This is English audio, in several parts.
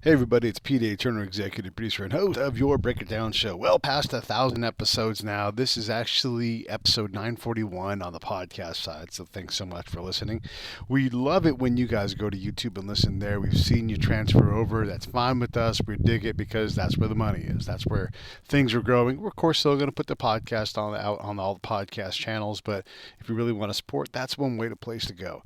Hey everybody, it's Pete A. Turner, executive producer and host of your Break It Down show. Well past 1,000 episodes now. This is actually episode 941 on the podcast side, so thanks so much for listening. We love it when you guys go to YouTube and listen there. We've seen you transfer over. That's fine with us. We dig it because that's where the money is. That's where things are growing. We're, of course, still going to put the podcast out on all the podcast channels, but if you really want to support, that's one way to place to go.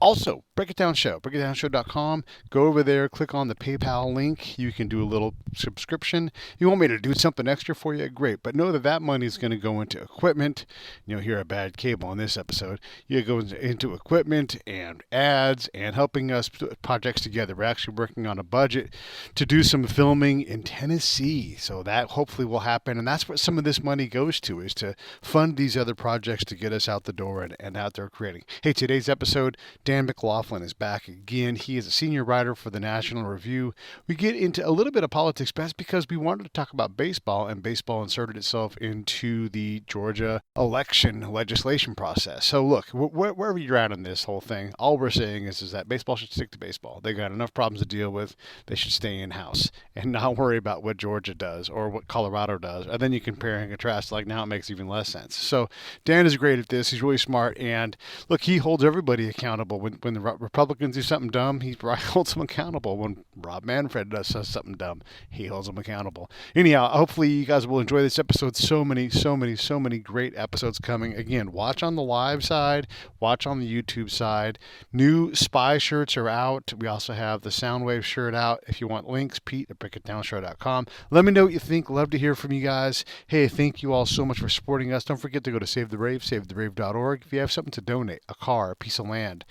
Also, Break It Down Show, breakitdownshow.com. Go over there, click on the PayPal link. You can do a little subscription. You want me to do something extra for you? Great. But know that that money is going to go into equipment. You'll hear a bad cable on this episode. You go into equipment and ads and helping us put projects together. We're actually working on a budget to do some filming in Tennessee. So that hopefully will happen. And that's what some of this money goes to, is to fund these other projects to get us out the door and out there creating. Hey, today's episode, Dan McLaughlin is back again. He is a senior writer for the National Review. We get into a little bit of politics, but that's because we wanted to talk about baseball, and baseball inserted itself into the Georgia election legislation process. So look, wherever you're at in this whole thing, all we're saying is that baseball should stick to baseball. They got enough problems to deal with. They should stay in-house and not worry about what Georgia does or what Colorado does. And then you compare and contrast, like now it makes even less sense. So Dan is great at this. He's really smart. And look, he holds everybody accountable. When the Republicans do something dumb, he holds them accountable. When Rob Manfred does something dumb, he holds them accountable. Anyhow, hopefully you guys will enjoy this episode. So many great episodes coming. Again, watch on the live side, watch on the YouTube side. New Spy shirts are out. We also have the Soundwave shirt out. If you want links, Pete at breakitdownshow.com. Let me know what you think. Love to hear from you guys. Hey, thank you all so much for supporting us. Don't forget to go to Save the Brave, savethebrave.org. If you have something to donate, a car, a piece of land,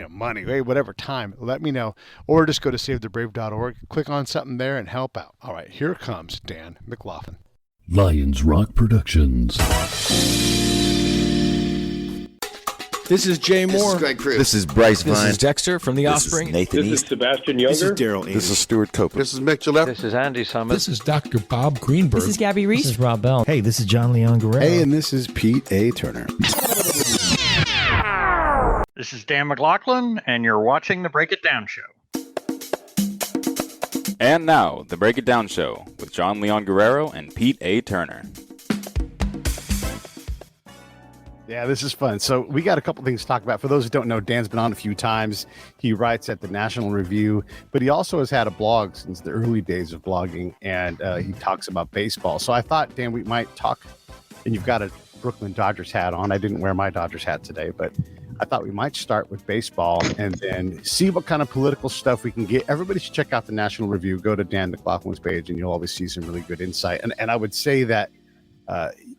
money, whatever, time, let me know. Or just go to savethebrave.org, click on something there and help out. All right, here comes Dan McLaughlin. Lions Rock Productions. This is Jay Moore. This is Greg Cruz. This is Bryce Vine. This is Dexter from The Offspring. This is Nathan This East. is Sebastian Younger. This is Daryl Ames. This is Stuart Copeland. This is Mick Gillette. This is Andy Summers. This is Dr. Bob Greenberg. This is Gabby Reese. This is Rob Bell. Hey, this is John Leon Guerrero. Hey, and this is Pete A. Turner. This is Dan McLaughlin, and you're watching The Break It Down Show. And now, The Break It Down Show with John Leon Guerrero and Pete A. Turner. Yeah, this is fun. So we got a couple things to talk about. For those who don't know, Dan's been on a few times. He writes at the National Review, but he also has had a blog since the early days of blogging, and he talks about baseball. So I thought, Dan, we might talk, and you've got a Brooklyn Dodgers hat on. I didn't wear my Dodgers hat today, but I thought we might start with baseball and then see what kind of political stuff we can get. Everybody should check out the National Review. Go to Dan McLaughlin's page, and you'll always see some really good insight. And I would say that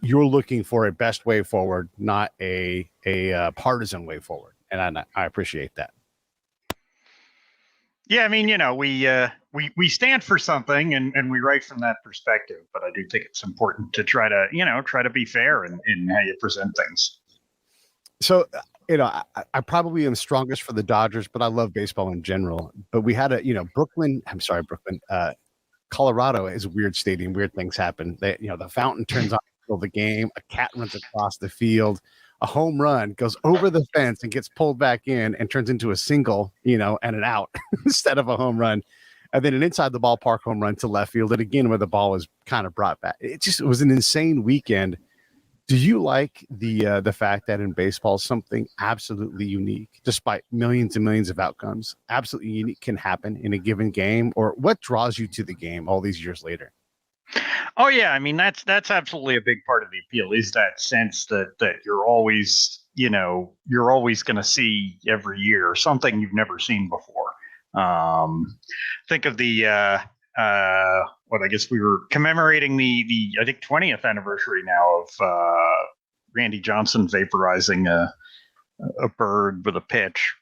you're looking for a best way forward, not a partisan way forward. And I appreciate that. Yeah, I mean, we stand for something and we write from that perspective, but I do think it's important to try to be fair in how you present things. So, I probably am strongest for the Dodgers, but I love baseball in general. But we had Brooklyn, Colorado is a weird stadium. Weird things happen. The fountain turns on for the game. A cat runs across the field. A home run goes over the fence and gets pulled back in and turns into a single, and an out instead of a home run. And then an inside the ballpark home run to left field. And again, where the ball was kind of brought back. It was an insane weekend. Do you like the fact that in baseball, something absolutely unique, despite millions and millions of outcomes, absolutely unique can happen in a given game? Or what draws you to the game all these years later? Oh, yeah. I mean, that's absolutely a big part of the appeal, is that sense that you're always, you're always going to see every year something you've never seen before. Think of the I guess we were commemorating the I think 20th anniversary now of Randy Johnson vaporizing a bird with a pitch,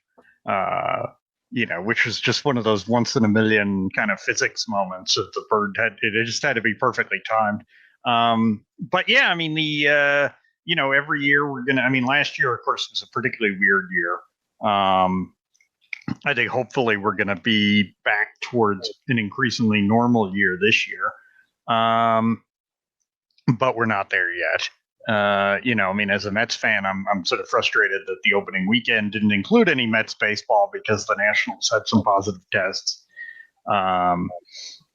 which was just one of those once in a million kind of physics moments that the bird it just had to be perfectly timed. But yeah, I mean, every year last year, of course, was a particularly weird year. I think hopefully we're going to be back towards an increasingly normal year this year. But we're not there yet. As a Mets fan, I'm sort of frustrated that the opening weekend didn't include any Mets baseball because the Nationals had some positive tests.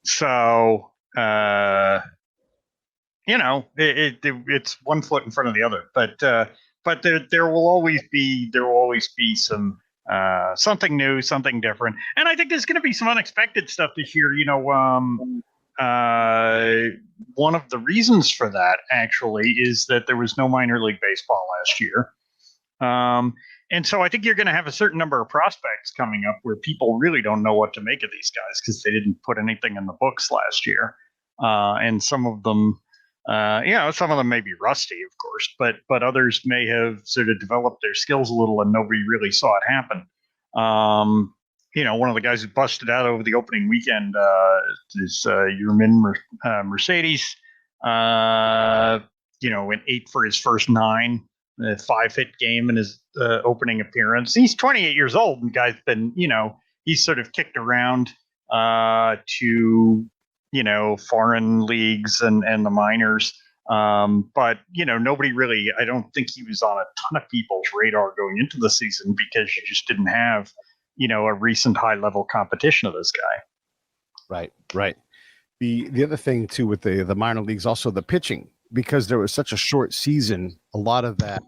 So it's one foot in front of the other, but there will always be some something new, something different, and I think there's going to be some unexpected stuff this year. One of the reasons for that actually is that there was no minor league baseball last year. And so I think you're going to have a certain number of prospects coming up where people really don't know what to make of these guys because they didn't put anything in the books last year. And some of them, some of them may be rusty, of course, but others may have sort of developed their skills a little and nobody really saw it happen. One of the guys who busted out over the opening weekend is Yermin Mercedes. Went 8 for his first 9. A 5-hit game in his opening appearance. He's 28 years old, and guy's been, he's sort of kicked around to, foreign leagues and the minors. But nobody really, I don't think he was on a ton of people's radar going into the season because you just didn't have, a recent high-level competition of this guy. Right. The other thing, too, with the minor leagues, also the pitching. Because there was such a short season, a lot of that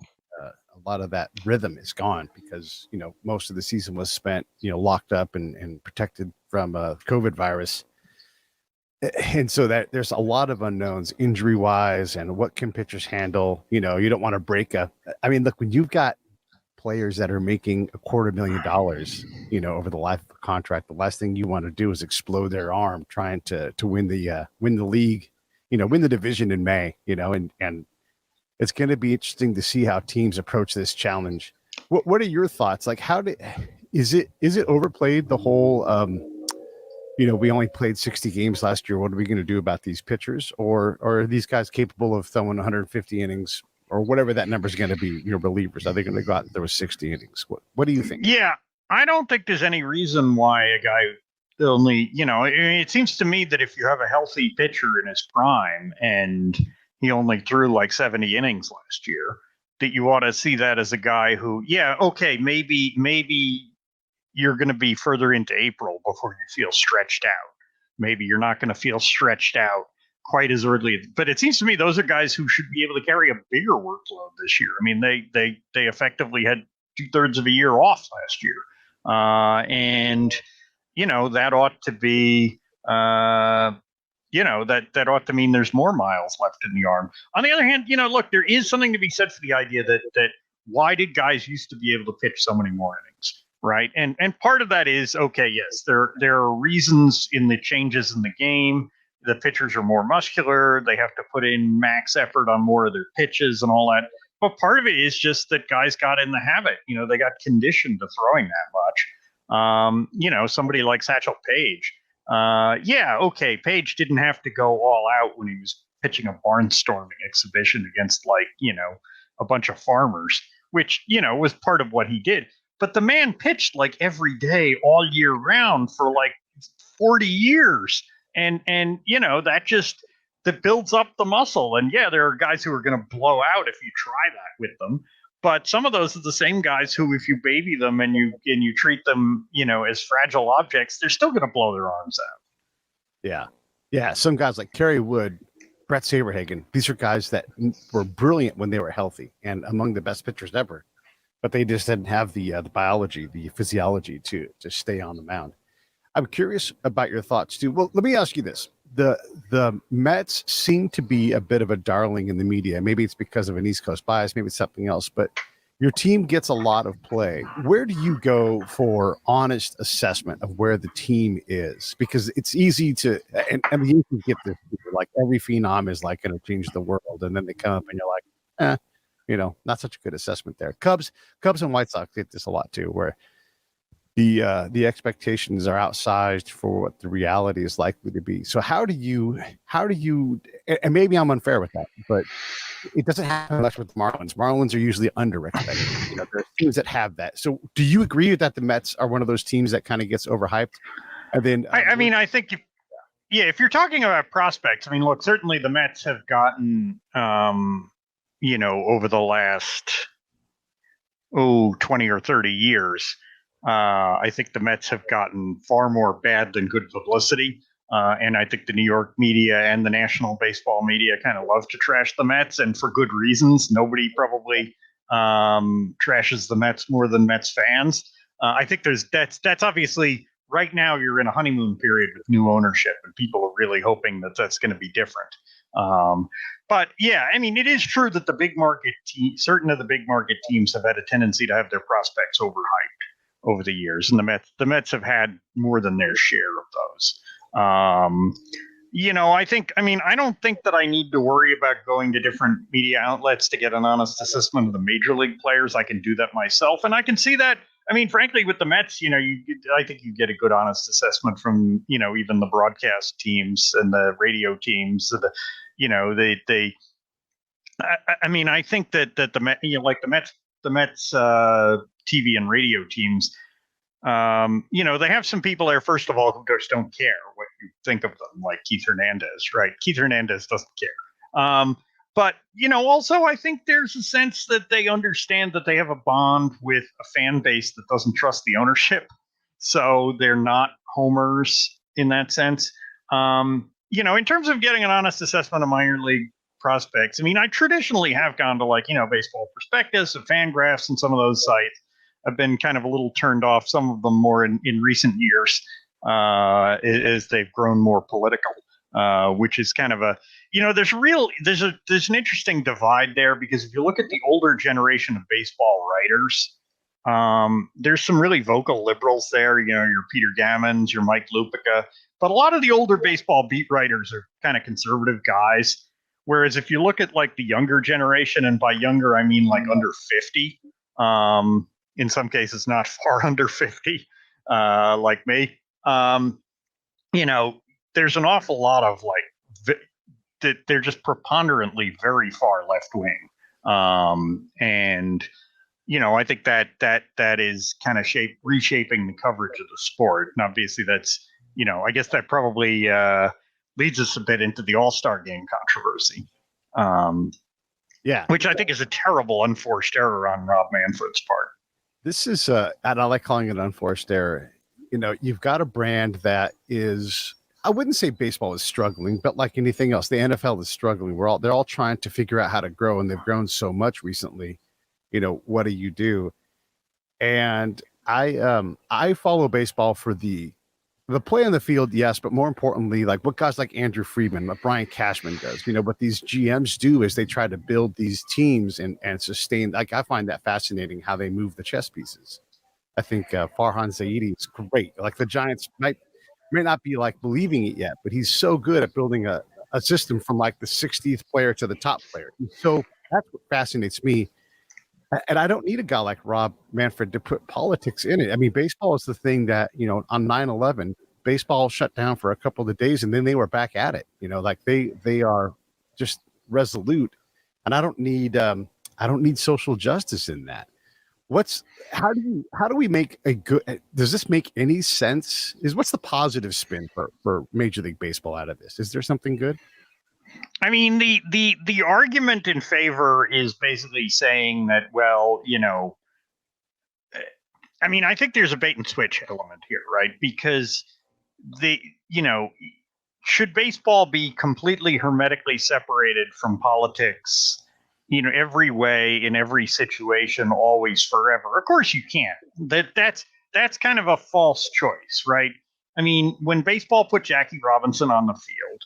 rhythm is gone because most of the season was spent locked up and protected from COVID virus, and so that there's a lot of unknowns injury wise and what can pitchers handle. You don't want to break look, when you've got players that are making $250,000 over the life of a contract, the last thing you want to do is explode their arm trying to win the league. Win the division in May, and it's going to be interesting to see how teams approach this challenge. What are your thoughts? Like, is it overplayed? The whole, we only played 60 games last year. What are we going to do about these pitchers? Or are these guys capable of throwing 150 innings or whatever that number is going to be? Relievers, are they going to go out there with 60 innings? What do you think? Yeah, I don't think there's any reason why a guy only, it seems to me that if you have a healthy pitcher in his prime and he only threw like 70 innings last year, that you ought to see that as a guy who, maybe you're going to be further into April before you feel stretched out. Maybe you're not going to feel stretched out quite as early, but it seems to me those are guys who should be able to carry a bigger workload this year. I mean, they effectively had 2/3 of a year off last year. And that ought to be, that ought to mean there's more miles left in the arm. On the other hand, look, there is something to be said for the idea that why did guys used to be able to pitch so many more innings, right? And part of that is, okay, yes, there are reasons in the changes in the game. The pitchers are more muscular. They have to put in max effort on more of their pitches and all that. But part of it is just that guys got in the habit. They got conditioned to throwing that much. Somebody like Satchel Paige. Paige didn't have to go all out when he was pitching a barnstorming exhibition against a bunch of farmers, which, was part of what he did. But the man pitched like every day all year round for like 40 years. And that builds up the muscle. And there are guys who are going to blow out if you try that with them. But some of those are the same guys who, if you baby them and you treat them, as fragile objects, they're still going to blow their arms out. Yeah. Some guys like Kerry Wood, Brett Saberhagen, these are guys that were brilliant when they were healthy and among the best pitchers ever, but they just didn't have the biology, the physiology to stay on the mound. I'm curious about your thoughts too. Well, let me ask you this: the Mets seem to be a bit of a darling in the media. Maybe it's because of an East Coast bias, maybe it's something else, but your team gets a lot of play. Where do you go for honest assessment of where the team is? Because it's easy to, and you can get this, like every phenom is like going to change the world, and then they come up and you're like, not such a good assessment there. Cubs and White Sox get this a lot too, where the expectations are outsized for what the reality is likely to be. So how do you, and maybe I'm unfair with that, but it doesn't happen much with the Marlins. Marlins are usually under expected. There are teams that have that. So do you agree that the Mets are one of those teams that kind of gets overhyped? And then I think if you're talking about prospects, look, certainly the Mets have gotten, over the last 20 or 30 years, I think the Mets have gotten far more bad than good publicity. And I think the New York media and the national baseball media kind of love to trash the Mets, and for good reasons. Nobody probably trashes the Mets more than Mets fans. I think that's obviously right now you're in a honeymoon period with new ownership, and people are really hoping that that's going to be different. But yeah, I mean, it is true that the big market certain of the big market teams have had a tendency to have their prospects overhyped over the years, and the Mets have had more than their share of those. I don't think that I need to worry about going to different media outlets to get an honest assessment of the major league players. I can do that myself, and I can see that. I mean, frankly, with the Mets, I think you get a good, honest assessment from, even the broadcast teams and the radio teams. I think that the Mets TV and radio teams. They have some people there, first of all, who just don't care what you think of them, like Keith Hernandez, right? Keith Hernandez doesn't care. But also, I think there's a sense that they understand that they have a bond with a fan base that doesn't trust the ownership. So they're not homers in that sense. In terms of getting an honest assessment of minor league prospects, I mean, I traditionally have gone to Baseball Prospectus and Fangraphs and some of those sites. I've been kind of a little turned off, some of them more in recent years as they've grown more political, which is kind of there's an interesting divide there, because if you look at the older generation of baseball writers, there's some really vocal liberals there, your Peter Gammons, your Mike Lupica, but a lot of the older baseball beat writers are kind of conservative guys. Whereas if you look at like the younger generation, and by younger, I mean like under 50, in some cases not far under 50, like me, there's an awful lot of they're just preponderantly very far left wing. And I think that is kind of reshaping the coverage of the sport. And obviously that's, I guess that probably leads us a bit into the All-Star Game controversy. Which I think is a terrible unforced error on Rob Manfred's part. This is, and I like calling it unforced error. You've got a brand that is, I wouldn't say baseball is struggling, but like anything else, the NFL is struggling. They're all trying to figure out how to grow, and they've grown so much recently. What do you do? And I follow baseball for the play on the field, yes, but more importantly, like what guys like Andrew Friedman, like Brian Cashman does, what these GMs do is they try to build these teams and sustain. Like, I find that fascinating how they move the chess pieces. I think Farhan Zaidi is great. Like, the Giants may not be like believing it yet, but he's so good at building a system from like the 60th player to the top player. So that's what fascinates me. And I don't need a guy like Rob Manfred to put politics in it. I mean, baseball is the thing that, on 9/11, baseball shut down for a couple of days, and then they were back at it. They are just resolute, and I don't need social justice in that. How do we make a good? Does this make any sense? What's the positive spin for Major League Baseball out of this? Is there something good? I mean, the argument in favor is basically saying that, well, I think there's a bait and switch element here, right? Because should baseball be completely hermetically separated from politics, every way, in every situation, always, forever? Of course you can't. That's kind of a false choice, right? I mean, when baseball put Jackie Robinson on the field,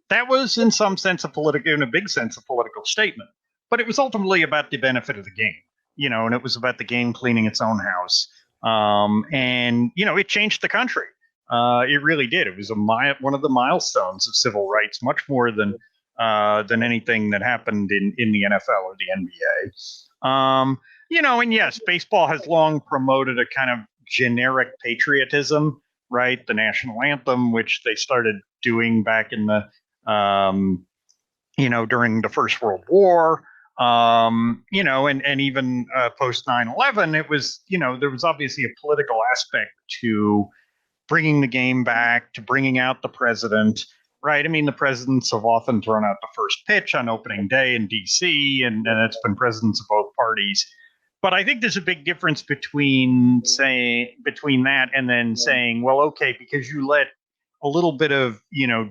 that was in some sense in a big sense, a political statement, but it was ultimately about the benefit of the game, and it was about the game cleaning its own house. And it changed the country. It really did. It was one of the milestones of civil rights, much more than anything that happened in the NFL or the NBA. And yes, baseball has long promoted a kind of generic patriotism, right? The national anthem, which they started doing back in the during the First World War, and even post 9/11, it was, there was obviously a political aspect to bringing the game back, to bringing out the president, right? I mean, the presidents have often thrown out the first pitch on opening day in DC, and it's been presidents of both parties. But I think there's a big difference between that and then saying, well, okay, because you let a little bit of,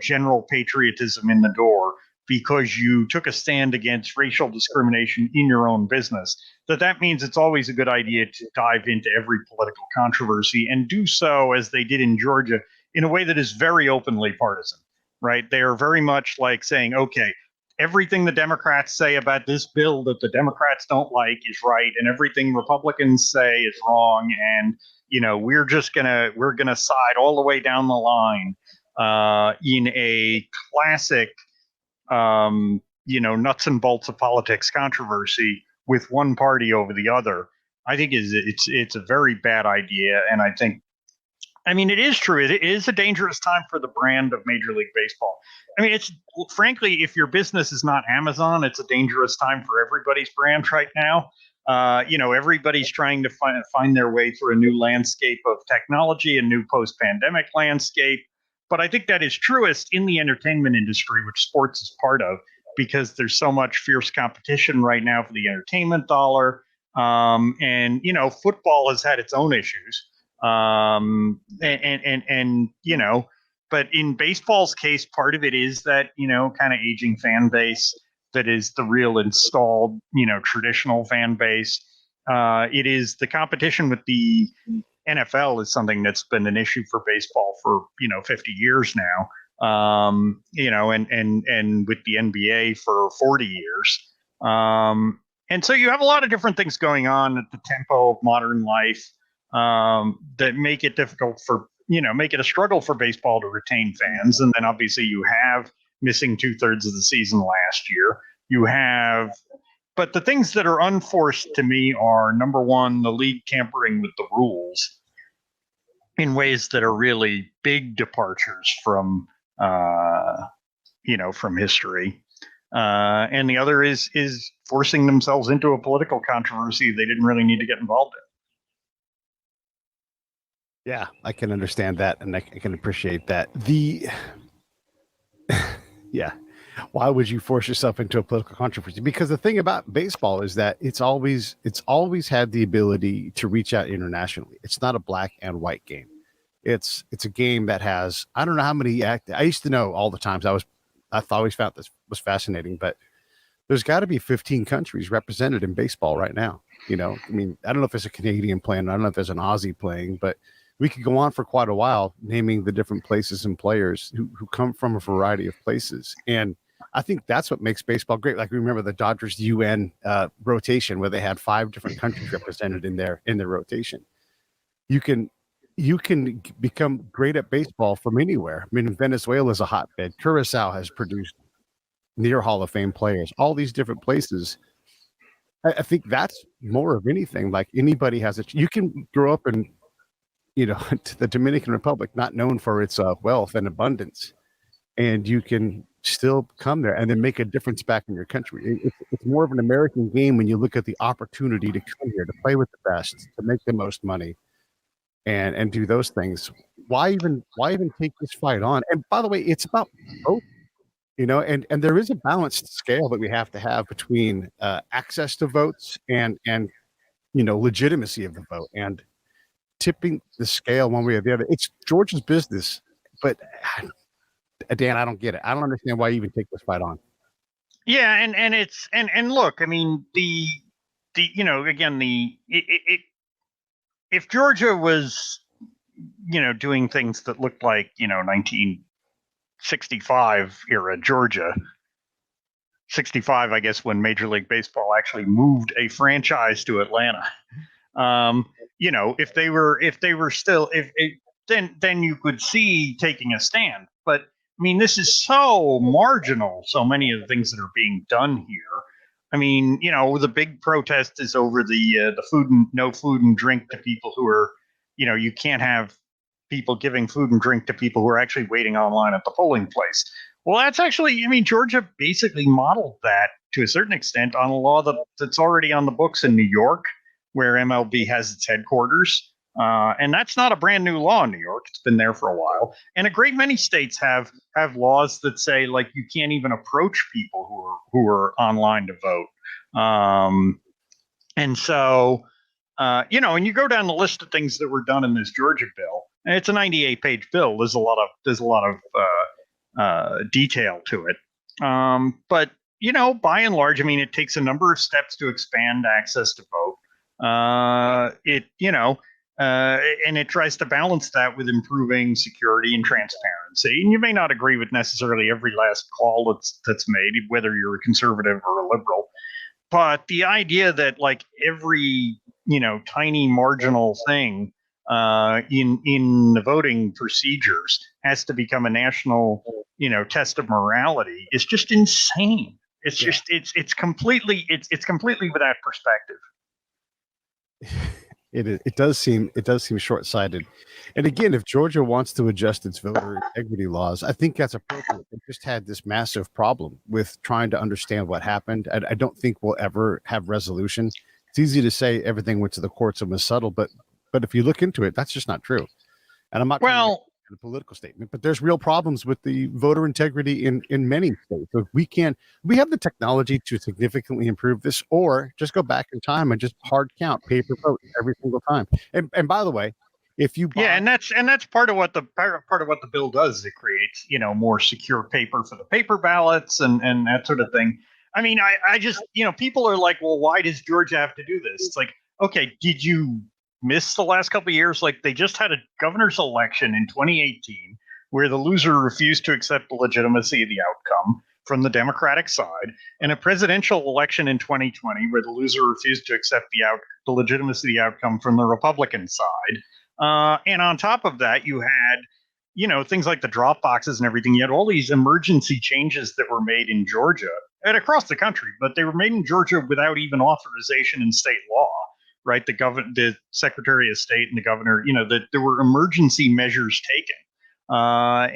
general patriotism in the door because you took a stand against racial discrimination in your own business, that means it's always a good idea to dive into every political controversy and do so, as they did in Georgia, in a way that is very openly partisan, right? They are very much like saying, okay, everything the Democrats say about this bill that the Democrats don't like is right, and everything Republicans say is wrong. And we're gonna side all the way down the line in a classic, nuts and bolts of politics controversy with one party over the other. I think it's a very bad idea, and it is true. It is a dangerous time for the brand of Major League Baseball. It's frankly, if your business is not Amazon, it's a dangerous time for everybody's brand right now. Everybody's trying to find their way through a new landscape of technology, a new post-pandemic landscape. But I think that is truest in the entertainment industry, which sports is part of, because there's so much fierce competition right now for the entertainment dollar. And football has had its own issues. But in baseball's case, part of it is that, kind of aging fan base that is the real installed, traditional fan base. It is the competition with the NFL is something that's been an issue for baseball for, 50 years now. And with the NBA for 40 years. And so you have a lot of different things going on at the tempo of modern life that make it difficult make it a struggle for baseball to retain fans. And then obviously you have missing 2/3 of the season last year. But the things that are unforced to me are, number one, the league tampering with the rules in ways that are really big departures from history. And the other is forcing themselves into a political controversy they didn't really need to get involved in. Yeah, I can understand that, and I can appreciate that. Yeah, why would you force yourself into a political controversy? Because the thing about baseball is that it's always had the ability to reach out internationally. It's not a black and white game. It's a game that has, I don't know how many I used to know all the times. I always found this was fascinating, but there's got to be 15 countries represented in baseball right now. I don't know if there's a Canadian playing, I don't know if there's an Aussie playing, but we could go on for quite a while naming the different places and players who come from a variety of places. And I think that's what makes baseball great. Like, remember the Dodgers UN rotation where they had 5 different countries represented in their rotation. You can become great at baseball from anywhere. Venezuela is a hotbed. Curacao has produced near Hall of Fame players. All these different places. I think that's more of anything. Like, anybody has you can grow up in, the Dominican Republic, not known for its wealth and abundance, and you can still come there and then make a difference back in your country. It's more of an American game when you look at the opportunity to come here, to play with the best, to make the most money, and do those things. Why even take this fight on? And by the way, it's about both, and there is a balanced scale that we have to have between access to votes and legitimacy of the vote, and tipping the scale one way or the other. It's Georgia's business, but Dan, I don't get it. I don't understand why you even take this fight on. Yeah, and look, if Georgia was, doing things that looked like, 1965 era Georgia, 65, I guess, when Major League Baseball actually moved a franchise to Atlanta. If they were still, then you could see taking a stand. But this is so marginal. So many of the things that are being done here. The big protest is over the no food and drink to people who are, you can't have people giving food and drink to people who are actually waiting online at the polling place. Well, that's actually, Georgia basically modeled that to a certain extent on a law that's already on the books in New York, where MLB has its headquarters. And that's not a brand new law in New York. It's been there for a while. And a great many states have laws that say, like, you can't even approach people who are online to vote. And so, and you go down the list of things that were done in this Georgia bill, and it's a 98-page bill. There's a lot of detail to it. But by and large, I mean, it takes a number of steps to expand access to vote. And it tries to balance that with improving security and transparency. And you may not agree with necessarily every last call that's made, whether you're a conservative or a liberal. But the idea that like every tiny marginal thing in the voting procedures has to become a national test of morality is just insane. It's just it's completely without perspective. It does seem short-sighted. And again, if Georgia wants to adjust its voter integrity laws, I think that's appropriate. They just had this massive problem with trying to understand what happened. I don't think we'll ever have resolution. It's easy to say everything went to the courts and was settled, but if you look into it, that's just not true. And I'm not a political statement, but there's real problems with the voter integrity in many states. So we have the technology to significantly improve this, or just go back in time and just hard count paper votes every single time. And by the way, if you and that's part of what the bill does. It creates more secure paper for the paper ballots and that sort of thing. I mean, I just people are like, well, why does Georgia have to do this? It's like, okay, did you miss the last couple of years? Like, they just had a governor's election in 2018 where the loser refused to accept the legitimacy of the outcome from the Democratic side, and a presidential election in 2020 where the loser refused to accept the legitimacy of the outcome from the Republican side. And on top of that, you had things like the drop boxes and everything. You had all these emergency changes that were made in Georgia and across the country, but they were made in Georgia without even authorization in state law. Right, the Secretary of State and the governor, that there were emergency measures taken,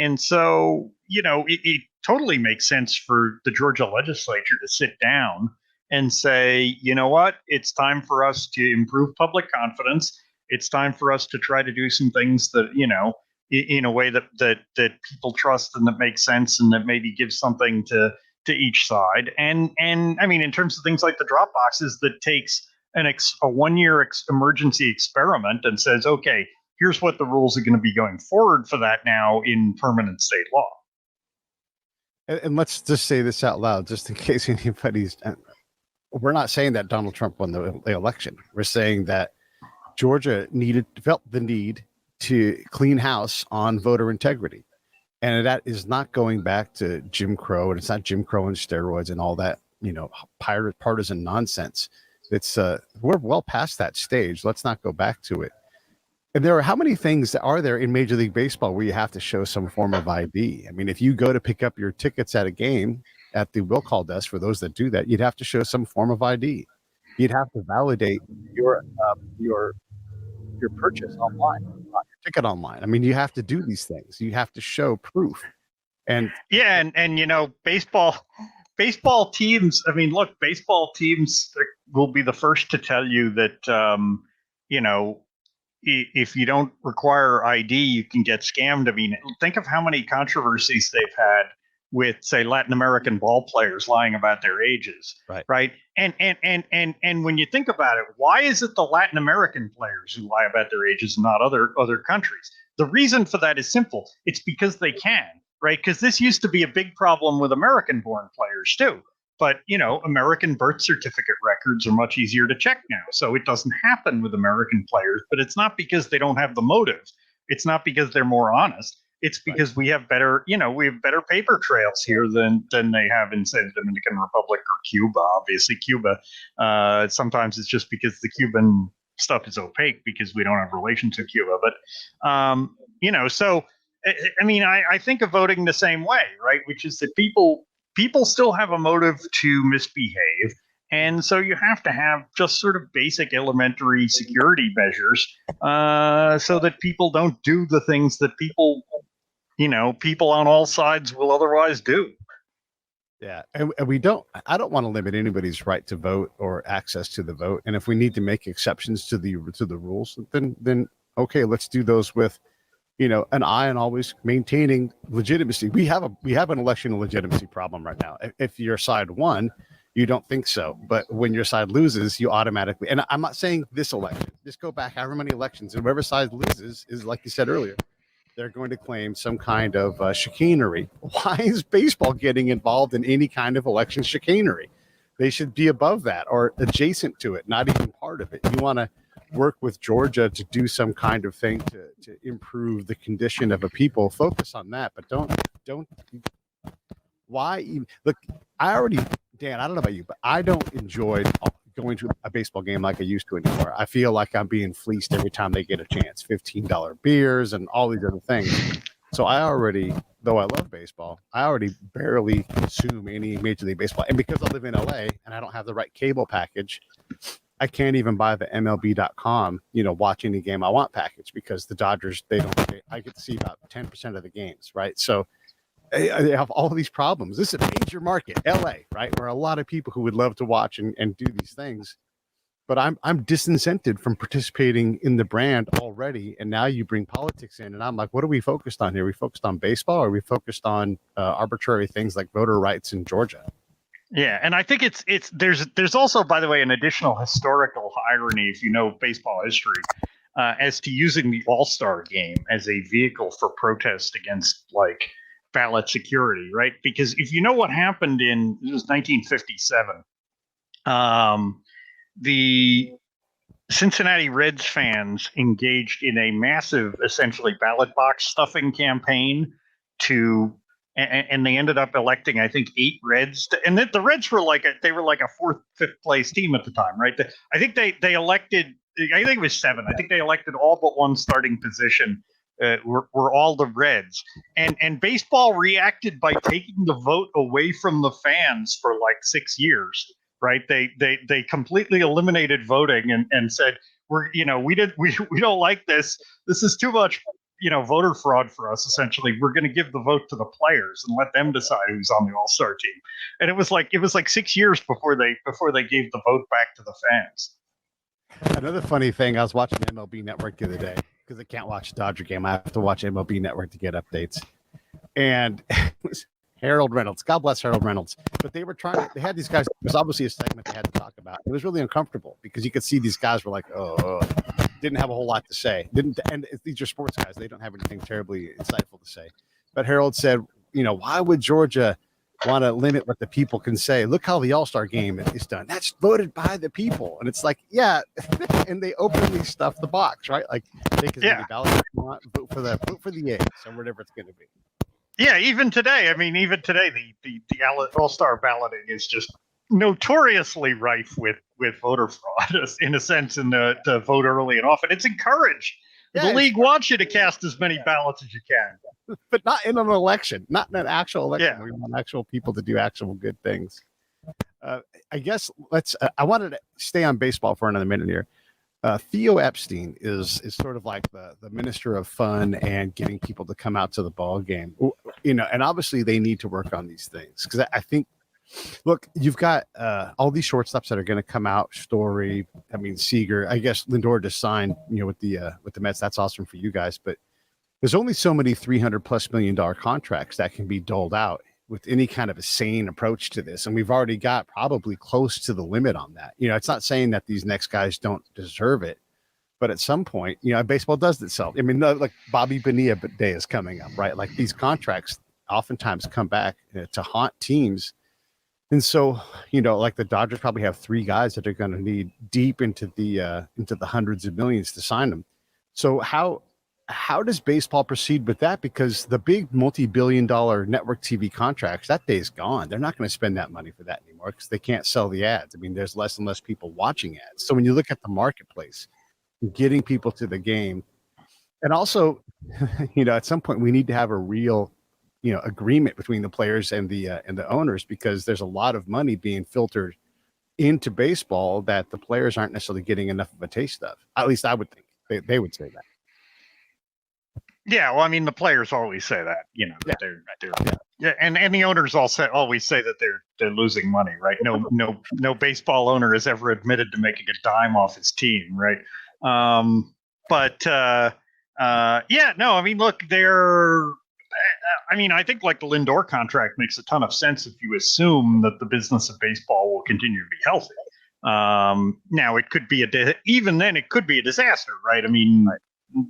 and so it totally makes sense for the Georgia legislature to sit down and say, you know what, it's time for us to improve public confidence. It's time for us to try to do some things that in a way that people trust and that makes sense and that maybe gives something to each side. And I mean, in terms of things like the drop boxes, that takes a 1-year emergency experiment and says, okay, here's what the rules are going to be going forward for that now in permanent state law. And let's just say this out loud, just in case anybody's. We're not saying that Donald Trump won the election. We're saying that Georgia felt the need to clean house on voter integrity, and that is not going back to Jim Crow, and it's not Jim Crow and steroids and all that partisan nonsense. It's we're well past that stage. Let's not go back to it. And how many things are there in Major League Baseball where you have to show some form of ID? I mean, if you go to pick up your tickets at a game at the will call desk, for those that do that, you'd have to show some form of ID. You'd have to validate your purchase online, not your ticket online. I mean, you have to do these things. You have to show proof. And baseball teams, I mean, look, baseball teams will be the first to tell you that, if you don't require ID, you can get scammed. I mean, think of how many controversies they've had with, say, Latin American ball players lying about their ages. Right. And when you think about it, why is it the Latin American players who lie about their ages and not other countries? The reason for that is simple. It's because they can. Right, because this used to be a big problem with American-born players too. But American birth certificate records are much easier to check now, so it doesn't happen with American players. But it's not because they don't have the motive. It's not because they're more honest. It's because we have better paper trails here than they have in, say, the Dominican Republic or Cuba. Obviously, Cuba. Sometimes it's just because the Cuban stuff is opaque because we don't have relations to Cuba. But so. I mean, I think of voting the same way, right? Which is that people still have a motive to misbehave. And so you have to have just sort of basic elementary security measures so that people don't do the things that people on all sides will otherwise do. Yeah. And I don't want to limit anybody's right to vote or access to the vote. And if we need to make exceptions to the rules, then okay, let's do those with an eye on always maintaining legitimacy. We have an election legitimacy problem right now. If your side won, You don't think so. But when your side loses, you automatically, and I'm not saying this election, just go back however many elections, and whoever side loses is, like you said earlier, they're going to claim some kind of chicanery. Why is baseball getting involved in any kind of election chicanery? They should be above that or adjacent to it, not even part of it. You want to work with Georgia to do some kind of thing to improve the condition of a people. Focus on that, but don't. Why even look? Dan, I don't know about you, but I don't enjoy going to a baseball game like I used to anymore. I feel like I'm being fleeced every time they get a chance. $15 beers and all these other things. So though I love baseball, I already barely consume any Major League Baseball. And because I live in LA and I don't have the right cable package, I can't even buy the MLB.com, watch any game I want package because the Dodgers, I get to see about 10% of the games, right? So they have all these problems. This is a major market, LA, right? Where a lot of people who would love to watch and do these things. But I'm disincented from participating in the brand already. And now you bring politics in. And I'm like, what are we focused on here? Are we focused on baseball? Or are we focused on arbitrary things like voter rights in Georgia? Yeah, and I think there's also, by the way, an additional historical irony, if you know baseball history, as to using the All-Star game as a vehicle for protest against ballot security, right? Because if you know what happened it was 1957, the Cincinnati Reds fans engaged in a massive, essentially ballot box stuffing campaign and they ended up electing, I think, 8 Reds. And the Reds were like a fourth, fifth place team at the time, right? I think they elected, I think it was 7. I think they elected all but one starting position were all the Reds. And baseball reacted by taking the vote away from the fans for 6 years, right? They completely eliminated voting and said, we don't like this. This is too much voter fraud for us. Essentially, we're going to give the vote to the players and let them decide who's on the All-Star team. And it was like 6 years before they gave the vote back to the fans. Another funny thing, I was watching MLB Network the other day because I can't watch the Dodger game. I have to watch MLB Network to get updates. And it was Harold Reynolds. God bless Harold Reynolds. But they had these guys. It was obviously a segment they had to talk about. It was really uncomfortable because you could see these guys were like, didn't have a whole lot to say. And these are sports guys. They don't have anything terribly insightful to say. But Harold said, why would Georgia want to limit what the people can say? Look how the All-Star game is done. That's voted by the people. And it's like, yeah. And they openly stuff the box, right? Like they can ballot if you want, vote for the A's or whatever it's going to be. Yeah, even today, the All-Star balloting is just notoriously rife with voter fraud, in a sense, and to vote early and often. It's encouraged. The league wants you to cast as many ballots as you can. But not in an election, not in an actual election. Yeah. We want actual people to do actual good things. I guess I wanted to stay on baseball for another minute here. Theo Epstein is sort of like the minister of fun and getting people to come out to the ball game, and obviously they need to work on these things because I think, look, you've got all these shortstops that are going to come out. Story, Seager. I guess Lindor just signed, with the Mets. That's awesome for you guys, but there's only so many $300+ million contracts that can be doled out with any kind of a sane approach to this. And we've already got probably close to the limit on that. It's not saying that these next guys don't deserve it, but at some point, baseball does itself. Like Bobby Bonilla Day is coming up, right? Like these contracts oftentimes come back to haunt teams. And so, like the Dodgers probably have 3 guys that are going to need deep into the hundreds of millions to sign them. So how does baseball proceed with that? Because the big multi-billion-dollar network TV contracts, that day's gone. They're not going to spend that money for that anymore because they can't sell the ads. There's less and less people watching ads. So when you look at the marketplace, getting people to the game, and also, at some point we need to have a real, agreement between the players and the owners, because there's a lot of money being filtered into baseball that the players aren't necessarily getting enough of a taste of. At least I would think they would say that. Yeah, well, the players always say that, that they're and the owners always say that they're losing money, right? No baseball owner has ever admitted to making a dime off his team, right? Look, I mean, I think like the Lindor contract makes a ton of sense if you assume that the business of baseball will continue to be healthy. Now, it could be even then, it could be a disaster, right? I mean,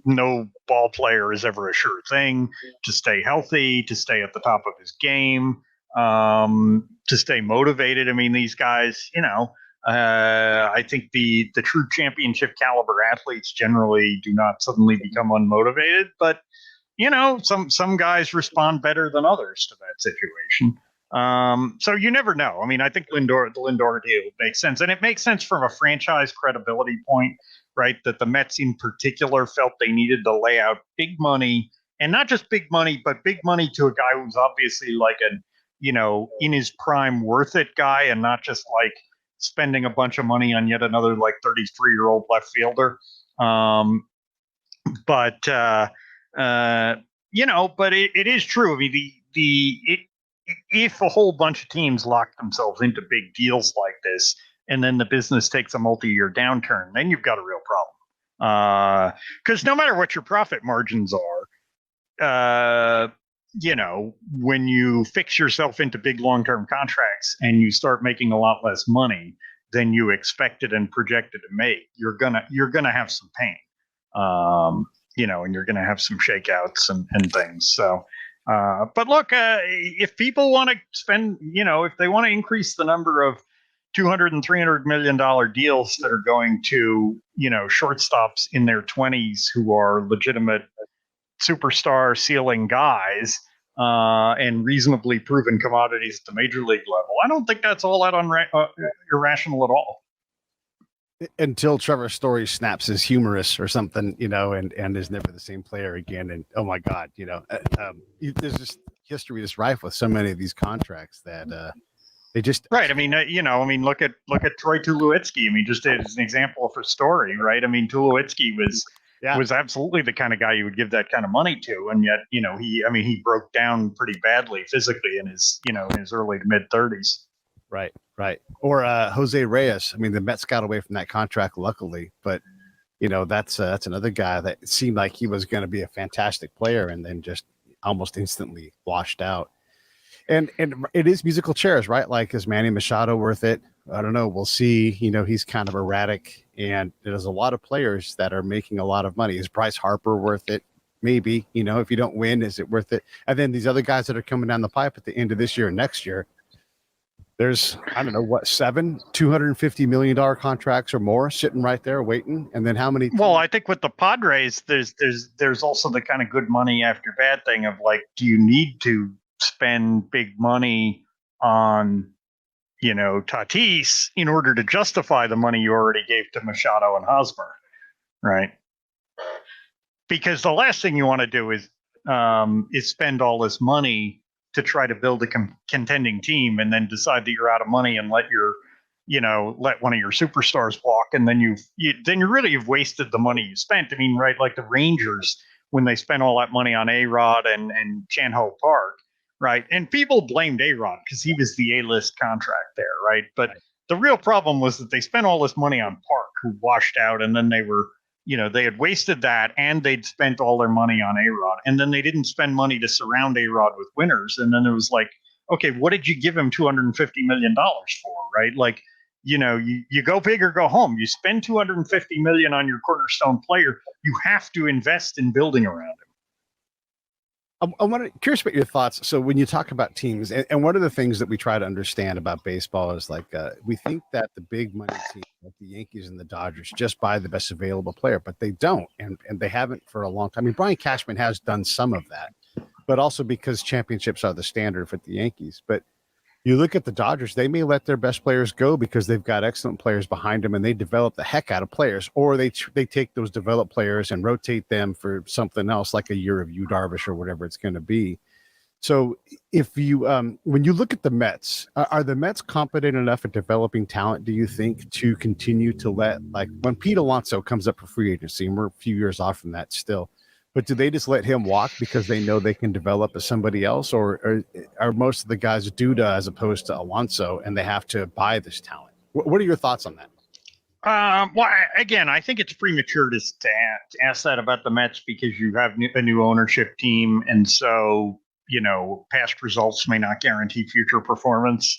no ball player is ever a sure thing. To stay healthy, to stay at the top of his game, to stay motivated. I mean, these guys, I think the true championship caliber athletes generally do not suddenly become unmotivated, but some guys respond better than others to that situation. So you never know. I mean, I think the Lindor deal makes sense, and it makes sense from a franchise credibility point, right? That the Mets in particular felt they needed to lay out big money, and not just big money, but big money to a guy who's obviously like in his prime worth it guy, and not just like spending a bunch of money on yet another like 33-year-old left fielder. But it is true. I mean, if a whole bunch of teams lock themselves into big deals like this, and then the business takes a multi-year downturn, then you've got a real problem. Because no matter what your profit margins are, when you fix yourself into big long-term contracts and you start making a lot less money than you expected and projected to make, you're gonna have some pain. And you're gonna have some shakeouts and things. So. But look, if people want to spend, if they want to increase the number of $200 and $300 million deals that are going to, shortstops in their 20s who are legitimate superstar ceiling guys and reasonably proven commodities at the major league level, I don't think that's all that irrational at all. Until Trevor Story snaps his humerus or something, and is never the same player again. And oh my God, there's just history is rife with so many of these contracts that they just right. I mean, look at Troy Tulowitzki. I mean, just as an example for Story, right? I mean, Tulowitzki was absolutely the kind of guy you would give that kind of money to, and yet, he broke down pretty badly physically in his early to mid 30s. Right. Or Jose Reyes. I mean, the Mets got away from that contract, luckily, but that's another guy that seemed like he was going to be a fantastic player and then just almost instantly washed out. And it is musical chairs, right? Like, is Manny Machado worth it? I don't know. We'll see. He's kind of erratic, and there's a lot of players that are making a lot of money. Is Bryce Harper worth it? Maybe. If you don't win, is it worth it? And then these other guys that are coming down the pipe at the end of this year and next year. There's, I don't know, 7 $250 million contracts or more sitting right there waiting. And then how many? Well, I think with the Padres, there's also the kind of good money after bad thing of like, do you need to spend big money on, Tatis in order to justify the money you already gave to Machado and Hosmer, right? Because the last thing you want to do is spend all this money to try to build a contending team and then decide that you're out of money and let one of your superstars walk. And then you really have wasted the money you spent. I mean, right. Like the Rangers, when they spent all that money on A-Rod and Chan-Ho Park, right. And people blamed A-Rod because he was the A-list contract there. Right. But the real problem was that they spent all this money on Park, who washed out, and then they were, they had wasted that, and they'd spent all their money on A-Rod, and then they didn't spend money to surround A-Rod with winners. And then it was like, okay, what did you give him $250 million for, right? Like, you go big or go home. You spend $250 million on your cornerstone player. You have to invest in building around him. I'm curious about your thoughts. So when you talk about teams, and one of the things that we try to understand about baseball is like we think that the big money teams like the Yankees and the Dodgers just buy the best available player, but they don't, and they haven't for a long time. I mean, Brian Cashman has done some of that, but also because championships are the standard for the Yankees. But you look at the Dodgers, they may let their best players go because they've got excellent players behind them, and they develop the heck out of players, or they take those developed players and rotate them for something else, like a year of Yu Darvish or whatever it's going to be. So if you, when you look at the Mets, are the Mets competent enough at developing talent, do you think, to continue to let, like when Pete Alonso comes up for free agency, and we're a few years off from that still, but do they just let him walk because they know they can develop as somebody else, or are most of the guys Duda as opposed to Alonso, and they have to buy this talent? What are your thoughts on that? Again, I think it's premature to ask that about the Mets because you have a new ownership team, and so past results may not guarantee future performance.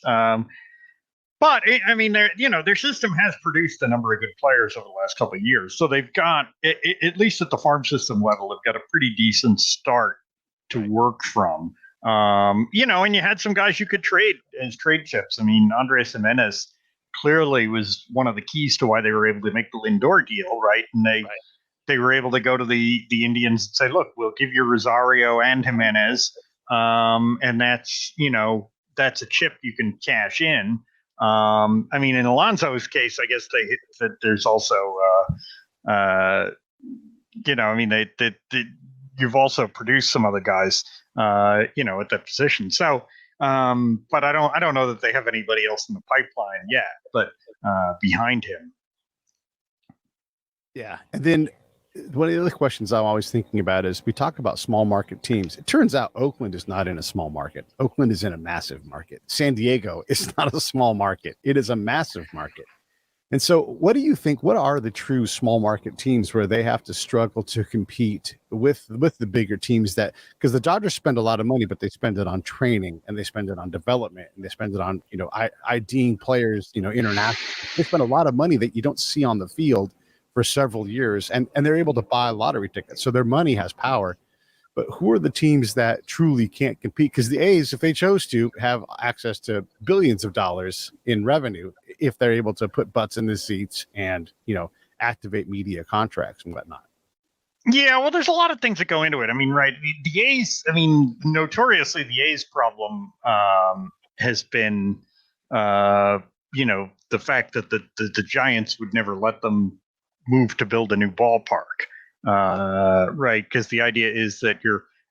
But I mean, their system has produced a number of good players over the last couple of years, so they've got, at least at the farm system level, they've got a pretty decent start to work from. And you had some guys you could trade as trade chips. I mean, Andres Jimenez clearly was one of the keys to why they were able to make the Lindor deal, right? And they were able to go to the Indians and say, look, we'll give you Rosario and Jimenez, and that's a chip you can cash in. I mean, in Alonso's case, I guess that there's also, you've also produced some other guys, at that position. So, but I don't know that they have anybody else in the pipeline yet, but behind him. Yeah. And then one of the other questions I'm always thinking about is we talk about small market teams. It turns out Oakland is not in a small market. Oakland is in a massive market. San Diego is not a small market. It is a massive market. And so what do you think, what are the true small market teams where they have to struggle to compete with the bigger teams because the Dodgers spend a lot of money, but they spend it on training and they spend it on development and they spend it on, IDing players, internationally. They spend a lot of money that you don't see on the field for several years, and they're able to buy lottery tickets. So their money has power. But who are the teams that truly can't compete? Because the A's, if they chose to, have access to billions of dollars in revenue if they're able to put butts in the seats and, activate media contracts and whatnot. Yeah, well, there's a lot of things that go into it. I mean, right, the A's, notoriously the A's problem has been, the fact that the Giants would never let them move to build a new ballpark, right? Because the idea is that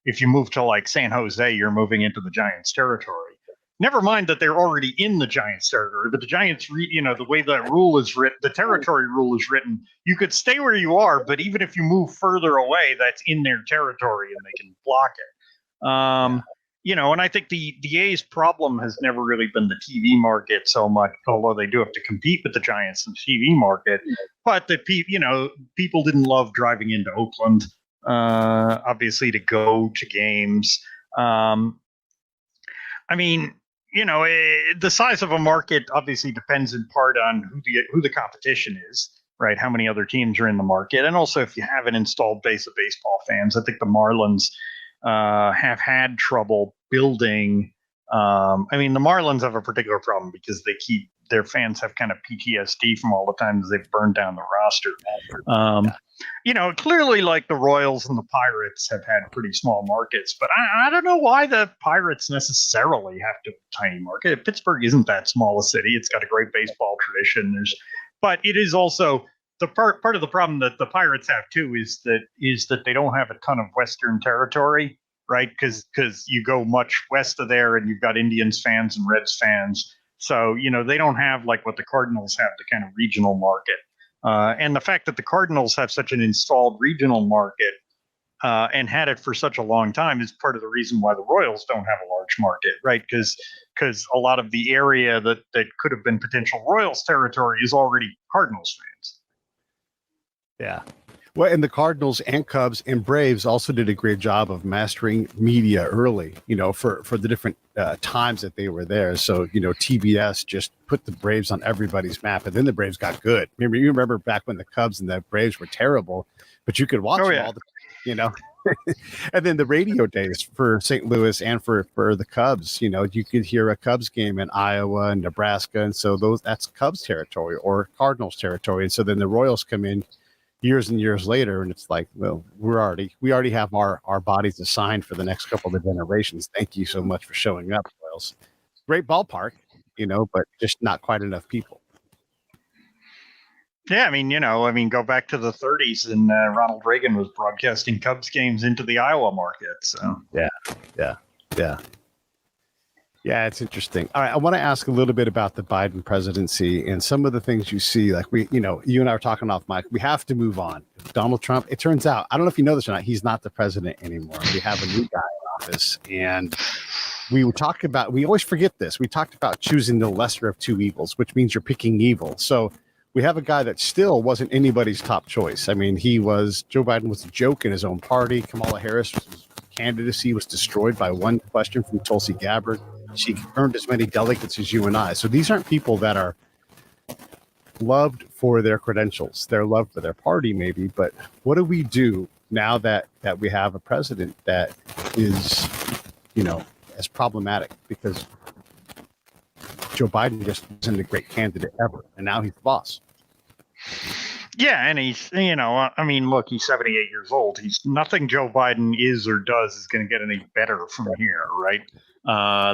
if you move to like San Jose, you're moving into the Giants territory. Never mind that they're already in the Giants territory, but the Giants, the way that rule is written, the territory rule is written, you could stay where you are, but even if you move further away, that's in their territory and they can block it. And I think the A's problem has never really been the TV market so much, although they do have to compete with the Giants in the TV market. But people didn't love driving into Oakland, obviously, to go to games. The size of a market obviously depends in part on who the competition is, right? How many other teams are in the market, and also if you have an installed base of baseball fans. I think the Marlins have had trouble building. The Marlins have a particular problem because their fans have kind of PTSD from all the times they've burned down the roster. Clearly like the Royals and the Pirates have had pretty small markets, but I don't know why the Pirates necessarily have to have a tiny market. Pittsburgh isn't that small a city. It's got a great baseball tradition. But it is also the part of the problem that the Pirates have too is that they don't have a ton of Western territory, right? Because you go much west of there and you've got Indians fans and Reds fans. So, they don't have like what the Cardinals have, the kind of regional market. And the fact that the Cardinals have such an installed regional market and had it for such a long time is part of the reason why the Royals don't have a large market, right? Because a lot of the area that could have been potential Royals territory is already Cardinals fans. Yeah. Well, and the Cardinals and Cubs and Braves also did a great job of mastering media early, for the different times that they were there. So, TBS just put the Braves on everybody's map, and then the Braves got good. You remember back when the Cubs and the Braves were terrible, but you could watch them all and then the radio days for St. Louis and for the Cubs, you could hear a Cubs game in Iowa and Nebraska. And so that's Cubs territory or Cardinals territory. And so then the Royals come in years and years later, and it's like, well, we already have our bodies assigned for the next couple of generations. Thank you so much for showing up, Royals. Great ballpark, but just not quite enough people. Yeah, go back to the 30s, and Ronald Reagan was broadcasting Cubs games into the Iowa market. So Yeah, it's interesting. All right, I want to ask a little bit about the Biden presidency and some of the things you see. Like you and I were talking off mic. We have to move on. Donald Trump. It turns out, I don't know if you know this or not, he's not the president anymore. We have a new guy in office, and we always forget this. We talked about choosing the lesser of two evils, which means you're picking evil. So we have a guy that still wasn't anybody's top choice. I mean, Joe Biden was a joke in his own party. Kamala Harris's candidacy was destroyed by one question from Tulsi Gabbard. She earned as many delegates as you and I. So these aren't people that are loved for their credentials. They're loved for their party, maybe. But what do we do now that we have a president that is, as problematic? Because Joe Biden just wasn't a great candidate ever, and now he's the boss. Yeah, and he's, look, he's 78 years old. He's nothing Joe Biden is or does is going to get any better from here, right?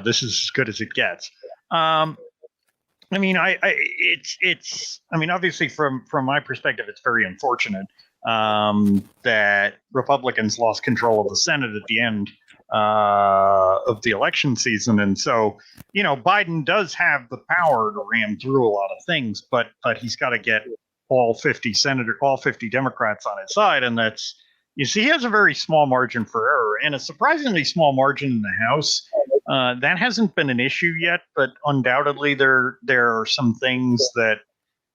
This is as good as it gets. Obviously from my perspective, it's very unfortunate that Republicans lost control of the Senate at the end of the election season. And so, Biden does have the power to ram through a lot of things, but he's got to get all 50 Democrats on his side. And he has a very small margin for error and a surprisingly small margin in the House. That hasn't been an issue yet, but undoubtedly there are some things that,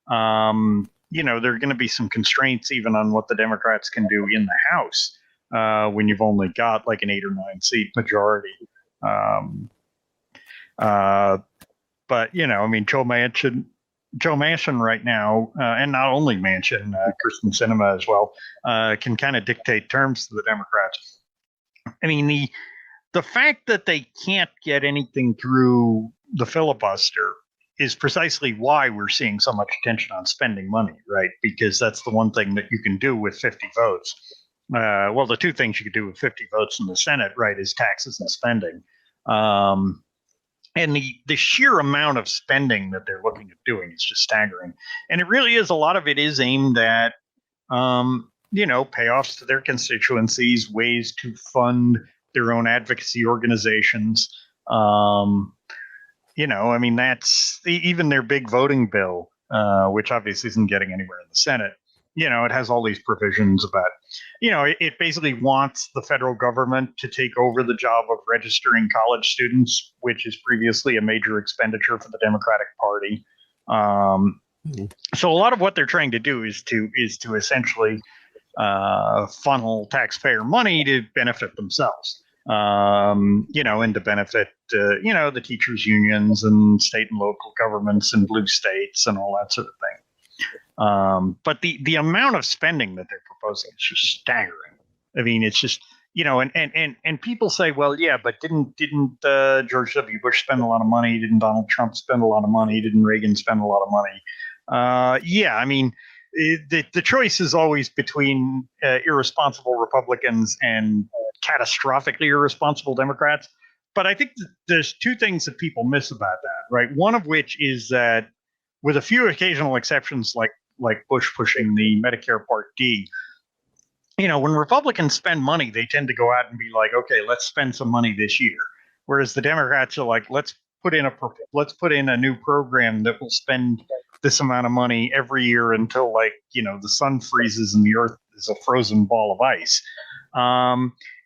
there are going to be some constraints even on what the Democrats can do in the House when you've only got like an 8 or 9 seat majority. Joe Manchin right now, and not only Manchin, Kirsten Sinema as well, can kind of dictate terms to the Democrats. I mean, the fact that they can't get anything through the filibuster is precisely why we're seeing so much attention on spending money, right? Because that's the one thing that you can do with 50 votes. The two things you could do with 50 votes in the Senate, right, is taxes and spending. And the sheer amount of spending that they're looking at doing is just staggering. And it really is, a lot of it is aimed at, payoffs to their constituencies, ways to fund their own advocacy organizations. That's even their big voting bill, which obviously isn't getting anywhere in the Senate. It has all these provisions about, it basically wants the federal government to take over the job of registering college students, which is previously a major expenditure for the Democratic Party. So a lot of what they're trying to do is to essentially funnel taxpayer money to benefit themselves, and to benefit, the teachers' unions and state and local governments and blue states and all that sort of thing. But the amount of spending that they're proposing is just staggering. I mean, it's just, and people say, well, yeah, but didn't George W. Bush spend a lot of money? Didn't Donald Trump spend a lot of money? Didn't Reagan spend a lot of money? The choice is always between irresponsible Republicans and catastrophically irresponsible Democrats. But I think there's two things that people miss about that, right? One of which is that, with a few occasional exceptions, like Bush pushing the Medicare Part D, when Republicans spend money, they tend to go out and be like, okay, let's spend some money this year. Whereas the Democrats are like, let's put in a new program that will spend this amount of money every year until the sun freezes and the earth is a frozen ball of ice.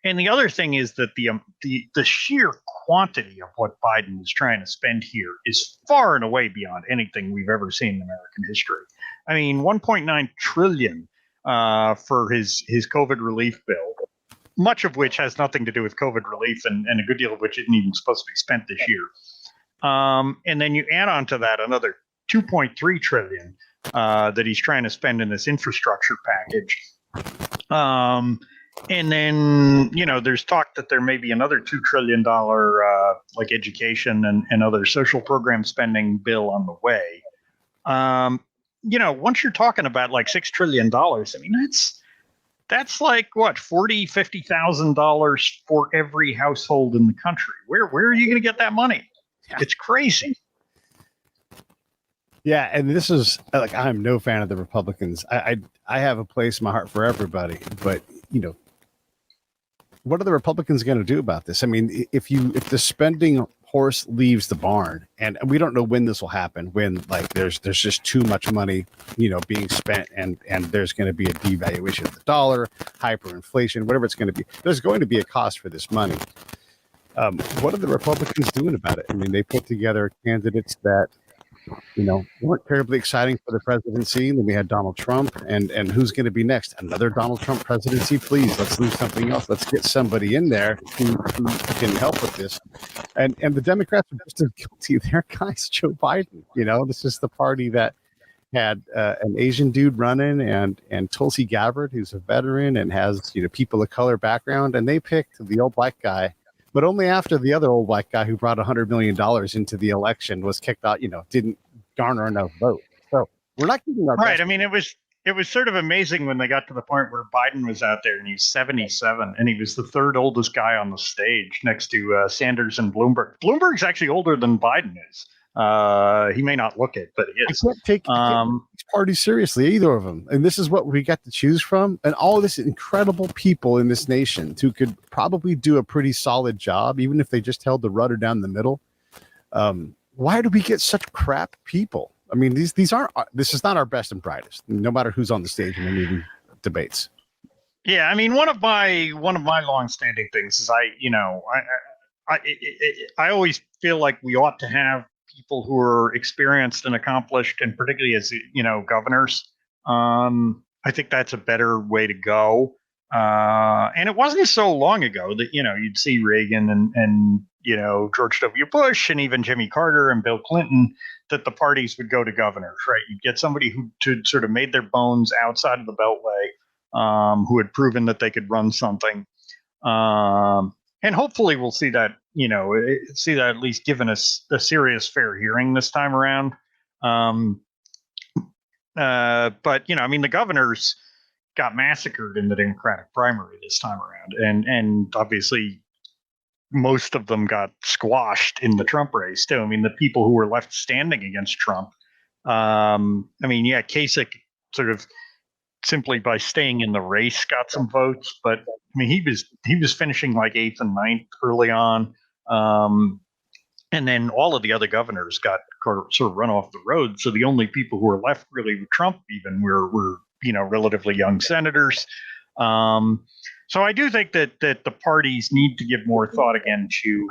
And the other thing is that the sheer quantity of what Biden is trying to spend here is far and away beyond anything we've ever seen in American history. I mean, $1.9 trillion for his COVID relief bill, much of which has nothing to do with COVID relief, and a good deal of which isn't even supposed to be spent this year. And then you add on to that another $2.3 trillion that he's trying to spend in this infrastructure package. And then, there's talk that there may be another $2 trillion education and other social program spending bill on the way. Once you're talking about $6 trillion, I mean, that's like what, $50,000 for every household in the country. Where are you going to get that money? It's crazy. Yeah, and this is I'm no fan of the Republicans. I have a place in my heart for everybody, but what are the Republicans going to do about this? I mean, if the spending horse leaves the barn, and we don't know when this will happen, when there's just too much money, being spent, and there's going to be a devaluation of the dollar, hyperinflation, whatever it's going to be. There's going to be a cost for this money. What are the Republicans doing about it? I mean, they put together candidates that weren't terribly exciting for the presidency. Then we had Donald Trump, and who's going to be next? Another Donald Trump presidency? Please, let's do something else. Let's get somebody in there who can help with this. And the Democrats are just as guilty. Their guy's Joe Biden. This is the party that had an Asian dude running and Tulsi Gabbard, who's a veteran and has people of color background, and they picked the old black guy, but only after the other old black guy who brought $100 million into the election was kicked out. Didn't garner enough votes. So we're not getting our right. I mean, it was sort of amazing when they got to the point where Biden was out there and he's 77 and he was the third oldest guy on the stage next to Sanders and Bloomberg. Bloomberg's actually older than Biden is. He may not look it, but he is. I can't take these parties seriously, either of them. And this is what we got to choose from. And all this incredible people in this nation who could probably do a pretty solid job, even if they just held the rudder down the middle. Why do we get such crap people? I mean, these aren't. This is not our best and brightest, no matter who's on the stage in any of these debates. Yeah, I mean, one of my longstanding things is I always feel like we ought to have people who are experienced and accomplished, and particularly as governors. I think that's a better way to go. And it wasn't so long ago that you'd see Reagan and George W. Bush and even Jimmy Carter and Bill Clinton, that the parties would go to governors, right? You'd get somebody who sort of made their bones outside of the Beltway, who had proven that they could run something. And hopefully we'll see that, at least given us a serious fair hearing this time around. But the governors got massacred in the Democratic primary this time around. And obviously most of them got squashed in the Trump race too. I mean, the people who were left standing against Trump, Kasich sort of simply by staying in the race got some votes, but I mean, he was finishing like 8th and 9th early on. And then all of the other governors got sort of run off the road. So the only people who were left really with Trump even were relatively young senators. So I do think that the parties need to give more thought again to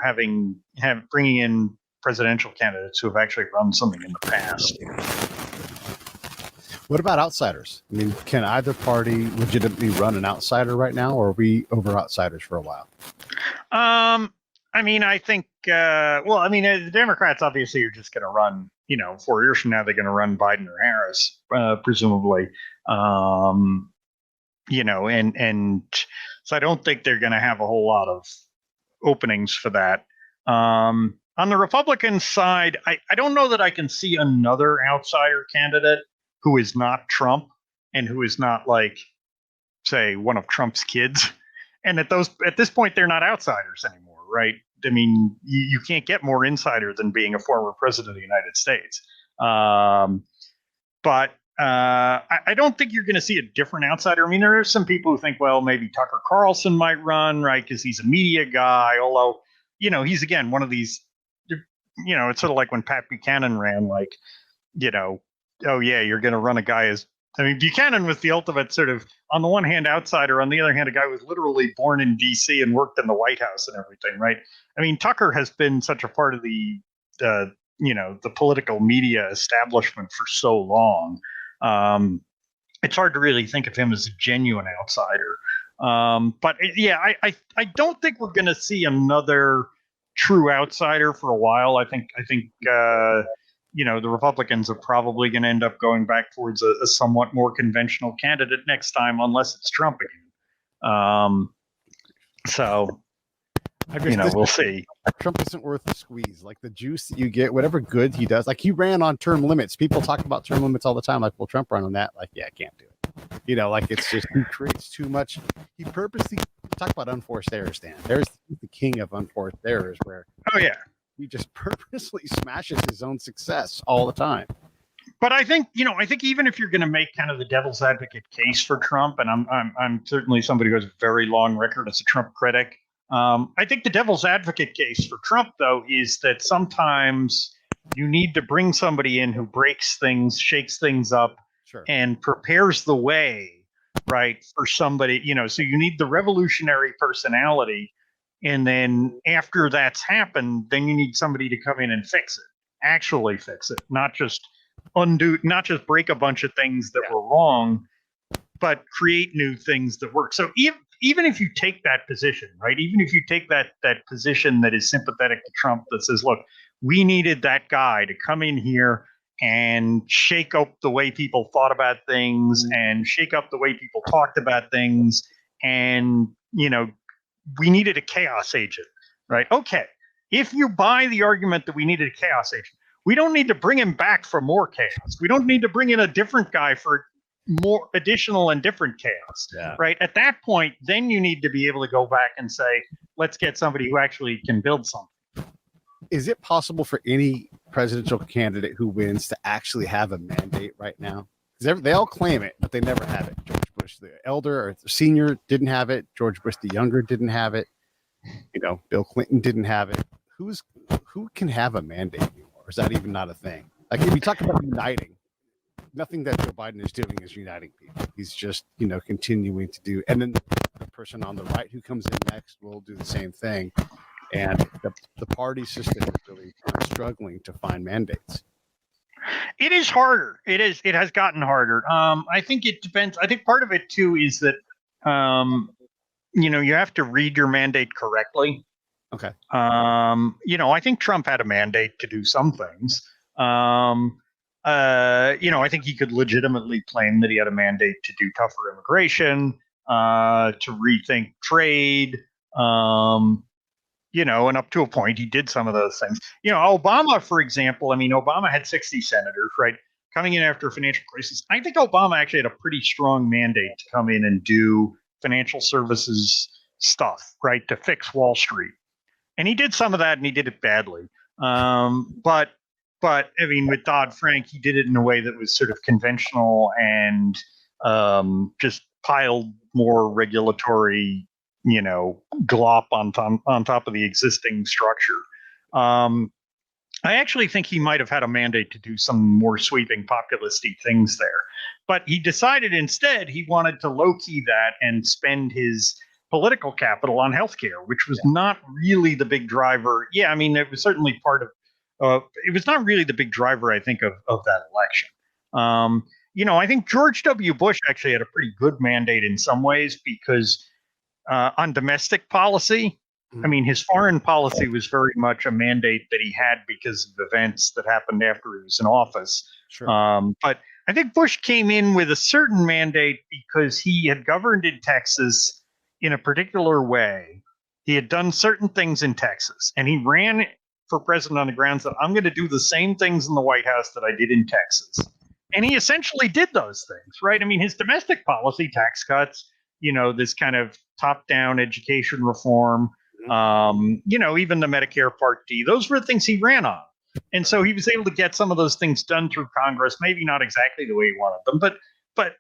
bringing in presidential candidates who have actually run something in the past. What about outsiders? I mean, can either party legitimately run an outsider right now, or are we over outsiders for a while? I think, the Democrats obviously are just going to run, 4 years from now, they're going to run Biden or Harris, presumably. And so I don't think they're going to have a whole lot of openings for that. On the Republican side, I don't know that I can see another outsider candidate who is not Trump and who is not like, say, one of Trump's kids. And at this point, they're not outsiders anymore, right? I mean, you can't get more insider than being a former president of the United States. But I don't think you're going to see a different outsider. I mean, there are some people who think, well, maybe Tucker Carlson might run, right, because he's a media guy. Although, he's, again, one of these, it's sort of like when Pat Buchanan ran, like, oh, yeah, you're going to run a guy as, Buchanan was the ultimate sort of, on the one hand, outsider. On the other hand, a guy who was literally born in D.C. and worked in the White House and everything, right? I mean, Tucker has been such a part of the political media establishment for so long. It's hard to really think of him as a genuine outsider. But I don't think we're going to see another true outsider for a while. I think the Republicans are probably going to end up going back towards a somewhat more conventional candidate next time, unless it's Trump again. We'll see. Trump isn't worth the squeeze. Like the juice that you get, whatever good he does. Like he ran on term limits. People talk about term limits all the time. Like, well, Trump ran on that. Like, yeah, I can't do it. Like it's just he creates too much. He purposely talk about unforced errors, Dan. There's the king of unforced errors, where he just purposely smashes his own success all the time. But I think even if you're going to make kind of the devil's advocate case for Trump, and I'm certainly somebody who has a very long record as a Trump critic. I think the devil's advocate case for Trump, though, is that sometimes you need to bring somebody in who breaks things, shakes things up, and prepares the way, right, for somebody, so you need the revolutionary personality. And then after that's happened, then you need somebody to come in and fix it. actually fix it, not just break a bunch of things that were wrong, but create new things that work. So even if you take that position, right? Even if you take that position that is sympathetic to Trump, that says, look, we needed that guy to come in here and shake up the way people thought about things and shake up the way people talked about things. And, we needed a chaos agent, right? Okay. If you buy the argument that we needed a chaos agent, we don't need to bring him back for more chaos. We don't need to bring in a different guy for more additional and different chaos, right? At that point, then you need to be able to go back and say, let's get somebody who actually can build something. Is it possible for any presidential candidate who wins to actually have a mandate right now? Because they all claim it, but they never have it. George Bush the elder or the senior didn't have it. George Bush the younger didn't have it. Bill Clinton didn't have it. Who can have a mandate anymore? Or is that even not a thing? Like if you talk about uniting, nothing that Joe Biden is doing is uniting people. He's just, continuing to do. And then the person on the right who comes in next will do the same thing. And the party system is really struggling to find mandates. It is harder. It has gotten harder. I think it depends. I think part of it too is that, you have to read your mandate correctly. Okay. I think Trump had a mandate to do some things. I think he could legitimately claim that he had a mandate to do tougher immigration, to rethink trade, and up to a point, he did some of those things. Obama, for example, Obama had 60 senators, right, coming in after a financial crisis. I think Obama actually had a pretty strong mandate to come in and do financial services stuff, right, to fix Wall Street. And he did some of that, and he did it badly. But with Dodd-Frank, he did it in a way that was sort of conventional and just piled more regulatory, glop on top of the existing structure. I actually think he might have had a mandate to do some more sweeping populisty things there. But he decided instead he wanted to low-key that and spend his political capital on healthcare, which was not really the big driver. Yeah, it was certainly part of it was not really the big driver, I think, of that election. I think George W. Bush actually had a pretty good mandate in some ways because on domestic policy, his foreign policy was very much a mandate that he had because of events that happened after he was in office. Sure. But I think Bush came in with a certain mandate because he had governed in Texas in a particular way. He had done certain things in Texas, and he ran for president on the grounds that I'm going to do the same things in the White House that I did in Texas. And he essentially did those things, right? His domestic policy, tax cuts, this kind of top-down education reform, even the Medicare Part D, those were the things he ran on. And so he was able to get some of those things done through Congress, maybe not exactly the way he wanted them, but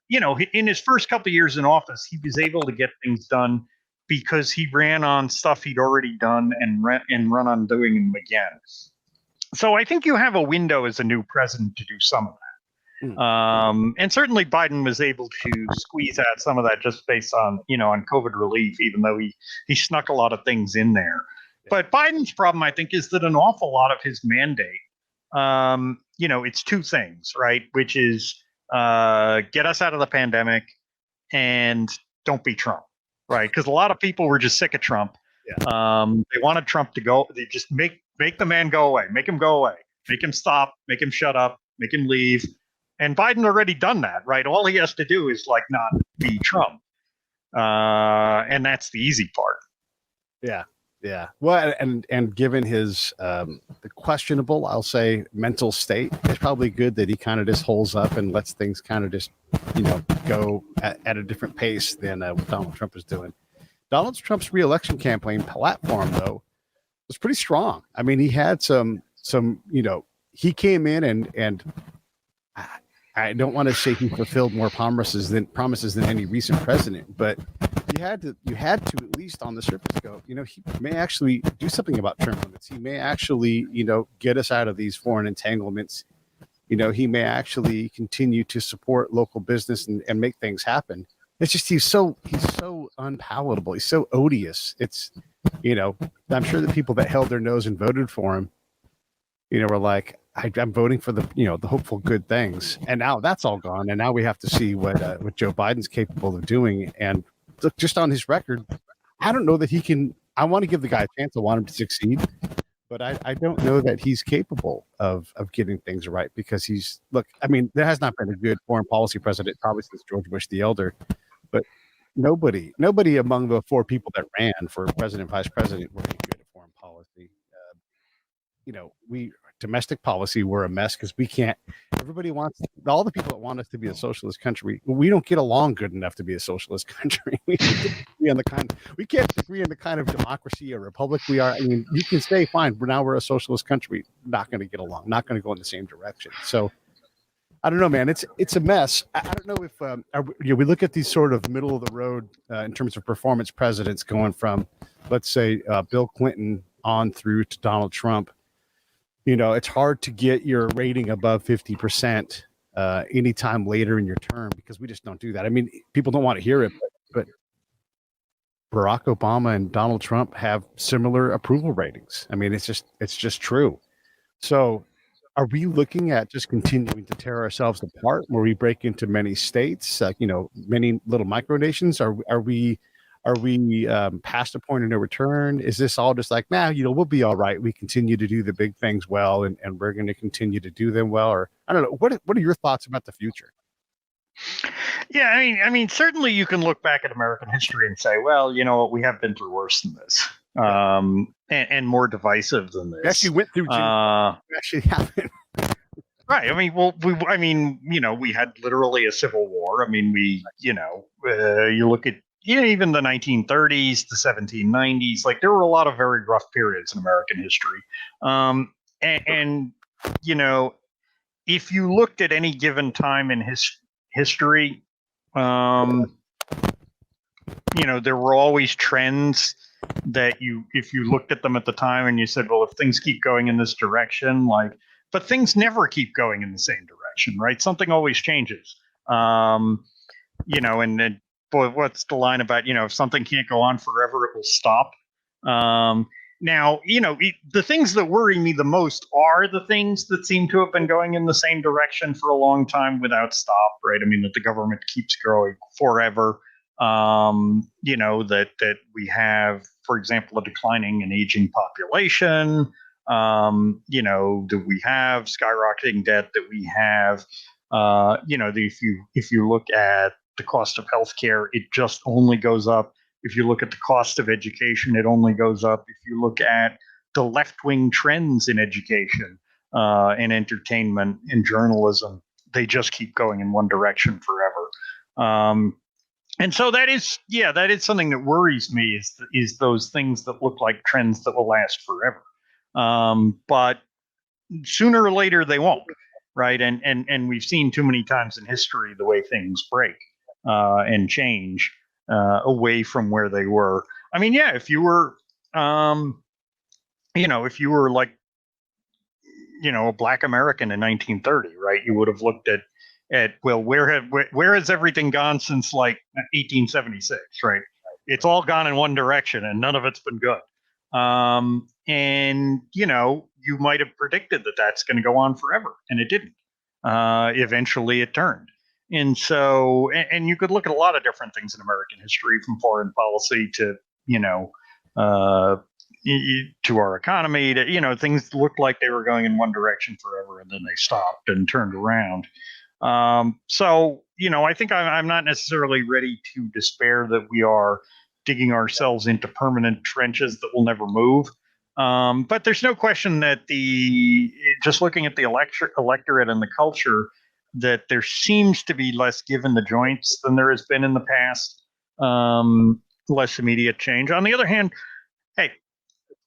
in his first couple of years in office, he was able to get things done because he ran on stuff he'd already done and run on doing them again. So I think you have a window as a new president to do some of that. And certainly Biden was able to squeeze out some of that just based on, on COVID relief, even though he snuck a lot of things in there. But Biden's problem, I think, is that an awful lot of his mandate, it's two things, right? Which is get us out of the pandemic and don't be Trump. Right, because a lot of people were just sick of Trump. Yeah. They wanted Trump to go. They just make the man go away, make him go away, make him stop, make him shut up, make him leave. And Biden already done that, right? All he has to do is not be Trump, and that's the easy part. Yeah. Well, and given his the questionable, I'll say, mental state, it's probably good that he kind of just holds up and lets things kind of just go at a different pace than what Donald Trump is doing. Donald Trump's reelection campaign platform, though, was pretty strong. He had some he came in and I don't want to say he fulfilled more promises than any recent president, but you had to at least on the surface go, he may actually do something about term limits. He may actually, get us out of these foreign entanglements. He may actually continue to support local business and make things happen. It's just he's so unpalatable. He's so odious. It's I'm sure the people that held their nose and voted for him, were like, I'm voting for the hopeful good things, and now that's all gone, and now we have to see what Joe Biden's capable of doing. And look, just on his record, I don't know that he can. I want to give the guy a chance. I want him to succeed, but I don't know that he's capable of getting things right because I mean, there has not been a good foreign policy president probably since George Bush the Elder, but nobody among the four people that ran for president, vice president were any good at foreign policy. We domestic policy, we're a mess because we can't. Everybody wants all the people that want us to be a socialist country. We don't get along good enough to be a socialist country. We can't agree on the kind of democracy or republic we are. I mean, you can say fine, we're a socialist country. Not going to get along. Not going to go in the same direction. So I don't know, man. It's a mess. I don't know if we look at these sort of middle of the road in terms of performance presidents going from, let's say, Bill Clinton on through to Donald Trump. It's hard to get your rating above 50% anytime later in your term because we just don't do that. I mean, people don't want to hear it, but Barack Obama and Donald Trump have similar approval ratings. I mean, it's just true. So are we looking at just continuing to tear ourselves apart where we break into many states, many little micronations? Are we past a point of no return? Is this all just like, we'll be all right. We continue to do the big things well, and we're going to continue to do them well? Or I don't know. What are your thoughts about the future? Yeah, I mean, certainly you can look back at American history and say, well, you know what, we have been through worse than this, and more divisive than this. We actually went through. Actually happened. Right. I mean, well, we had literally a civil war. I mean, you look at even the 1930s, the 1790s. Like there were a lot of very rough periods in American history, and if you looked at any given time in history, there were always trends that if you looked at them at the time and you said, well, if things keep going in this direction, but things never keep going in the same direction, right? Something always changes. And then, boy, what's the line about, if something can't go on forever, it will stop. Now, the things that worry me the most are the things that seem to have been going in the same direction for a long time without stop, right? I mean, that the government keeps growing forever. That we have, for example, a declining and aging population. That we have skyrocketing debt, that we have, if you look at the cost of healthcare, it just only goes up. If you look at the cost of education, it only goes up. If you look at the left-wing trends in education, and entertainment and journalism, they just keep going in one direction forever. And so that is something that worries me is those things that look like trends that will last forever. But sooner or later they won't, right? And we've seen too many times in history the way things break and change away from where they were. I mean, yeah, if you were, if you were like, a Black American in 1930, right? You would have looked at well, where has everything gone since like 1876, right? It's all gone in one direction, and none of it's been good. And you might have predicted that that's going to go on forever, and it didn't. Eventually, it turned. And so, and you could look at a lot of different things in American history, from foreign policy to to our economy. To things looked like they were going in one direction forever, and then they stopped and turned around. So, I think I'm not necessarily ready to despair that we are digging ourselves into permanent trenches that will never move. But there's no question that just looking at the electorate and the culture, that there seems to be less given the joints than there has been in the past, less immediate change. On the other hand, hey,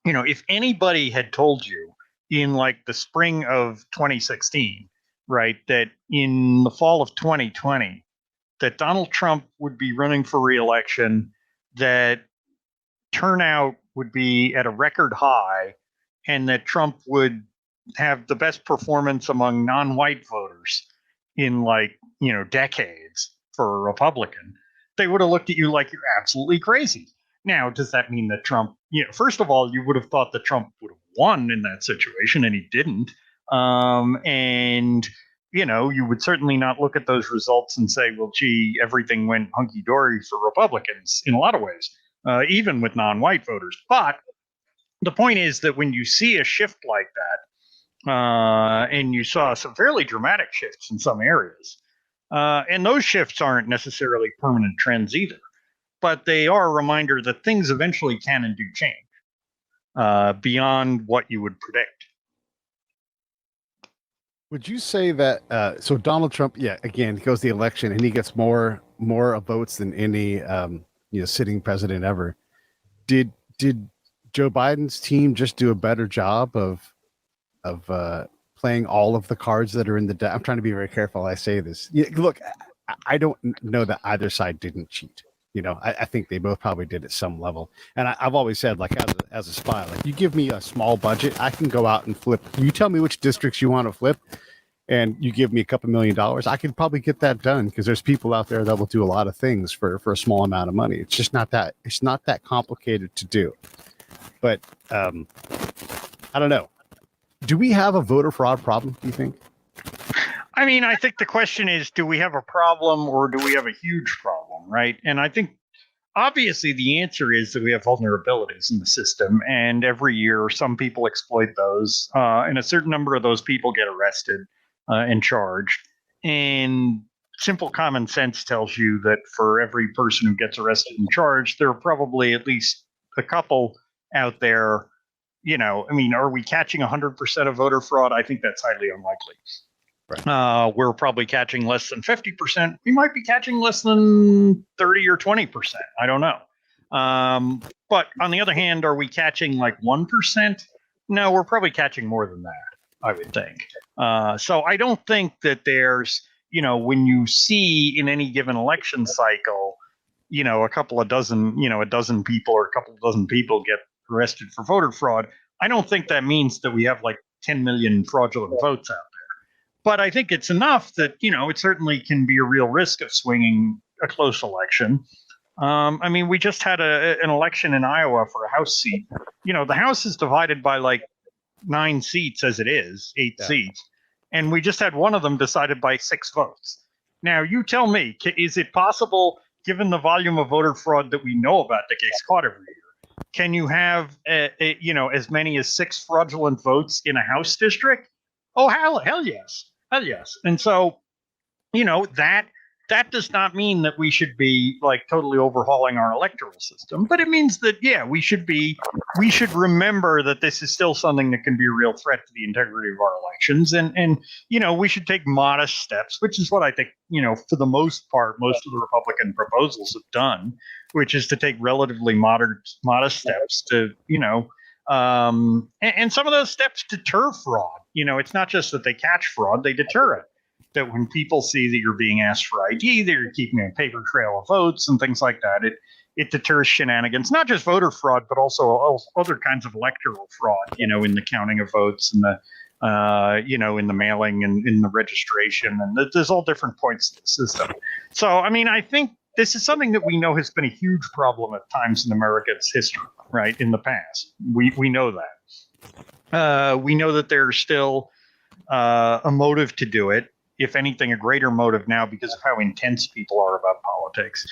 if anybody had told you in like the spring of 2016, right, that in the fall of 2020, that Donald Trump would be running for re-election, that turnout would be at a record high, and that Trump would have the best performance among non-white voters in decades for a Republican, they would have looked at you like you're absolutely crazy. Now, does that mean that Trump, first of all, you would have thought that Trump would have won in that situation, and he didn't. And you would certainly not look at those results and say, well, gee, everything went hunky-dory for Republicans in a lot of ways, even with non-white voters. But the point is that when you see a shift like that, and you saw some fairly dramatic shifts in some areas, and those shifts aren't necessarily permanent trends either, but they are a reminder that things eventually can and do change beyond what you would predict. Would you say that so Donald Trump, again, goes the election and he gets more votes than any sitting president ever? Did Joe Biden's team just do a better job of playing all of the cards that are in the deck? I'm trying to be very careful I say this. Look, I don't know that either side didn't cheat. I think they both probably did at some level. And I've always said, like, as a spy, like, you give me a small budget, I can go out and flip. You tell me which districts you want to flip, and you give me a couple $1 million, I could probably get that done, because there's people out there that will do a lot of things for a small amount of money. It's just not that complicated to do. But I don't know. Do we have a voter fraud problem, do you think? I mean, I think the question is, do we have a problem or do we have a huge problem, right? And I think obviously the answer is that we have vulnerabilities in the system, and every year some people exploit those, and a certain number of those people get arrested and charged. And simple common sense tells you that for every person who gets arrested and charged, there are probably at least a couple out there. Are we catching 100% of voter fraud? I think that's highly unlikely. Right. We're probably catching less than 50%. We might be catching less than 30 or 20%. I don't know. But on the other hand, are we catching like 1%? No, we're probably catching more than that, I would think. So I don't think that there's, when you see in any given election cycle, a couple of dozen, a dozen people or a couple of dozen people get arrested for voter fraud, I don't think that means that we have like 10 million fraudulent votes out there. But I think it's enough that, it certainly can be a real risk of swinging a close election. We just had an election in Iowa for a House seat. The House is divided by like 9 seats as it is, 8 seats. And we just had one of them decided by 6 votes. Now, you tell me, is it possible, given the volume of voter fraud that we know about that gets caught every year, can you have, as many as 6 fraudulent votes in a House district? Oh, hell yes. Hell yes. And so, that does not mean that we should be like totally overhauling our electoral system, but it means that, we should remember that this is still something that can be a real threat to the integrity of our elections. And we should take modest steps, which is what I think, for the most part, most of the Republican proposals have done, which is to take relatively modest steps to, and some of those steps deter fraud. It's not just that they catch fraud, they deter it. That when people see that you're being asked for ID, that you're keeping a paper trail of votes and things like that, it deters shenanigans, not just voter fraud, but also other kinds of electoral fraud, in the counting of votes and the, in the mailing and in the registration. And there's all different points to the system. So, I think this is something that we know has been a huge problem at times in America's history, right? In the past, we know that. We know that there's still a motive to do it. If anything, a greater motive now because of how intense people are about politics.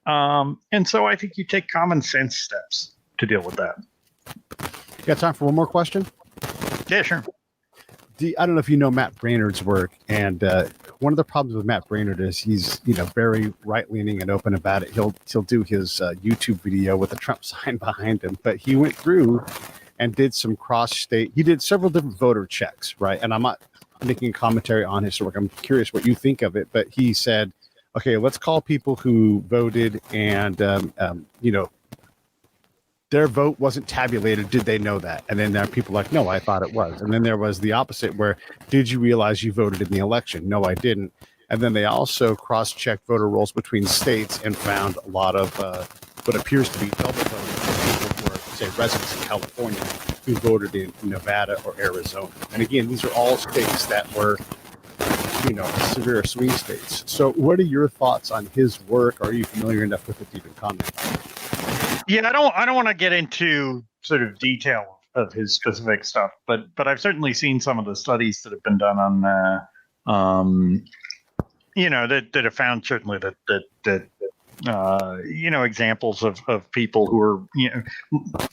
And so I think you take common sense steps to deal with that. You got time for one more question? Yeah, sure. I don't know if you know Matt Brainerd's work, and one of the problems with Matt Brainerd is he's very right-leaning and open about it. He'll do his YouTube video with a Trump sign behind him, but he went through and did some cross-state. He did several different voter checks, right? And I'm not making commentary on his work. I'm curious what you think of it, but he said, okay, let's call people who voted and, their vote wasn't tabulated. Did they know that? And then there are people like, no, I thought it was. And then there was the opposite where, did you realize you voted in the election? No, I didn't. And then they also cross-checked voter rolls between states and found a lot of what appears to be double voting people who are, say, residents in California who voted in Nevada or Arizona. And again, these are all states that were, severe swing states. So what are your thoughts on his work? Are you familiar enough with it to even comment? Yeah, I don't want to get into sort of detail of of his specific stuff, but I've certainly seen some of the studies that have been done on, that have found certainly that examples of people who are,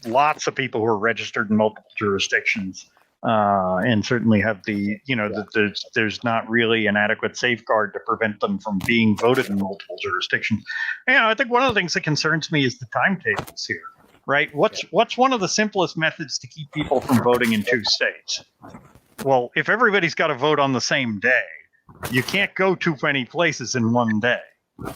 lots of people who are registered in multiple jurisdictions, and certainly have that there's not really an adequate safeguard to prevent them from being voted in multiple jurisdictions. I think one of the things that concerns me is the timetables here, right? What's one of the simplest methods to keep people from voting in two states? Well, if everybody's got to vote on the same day, you can't go too many places in one day,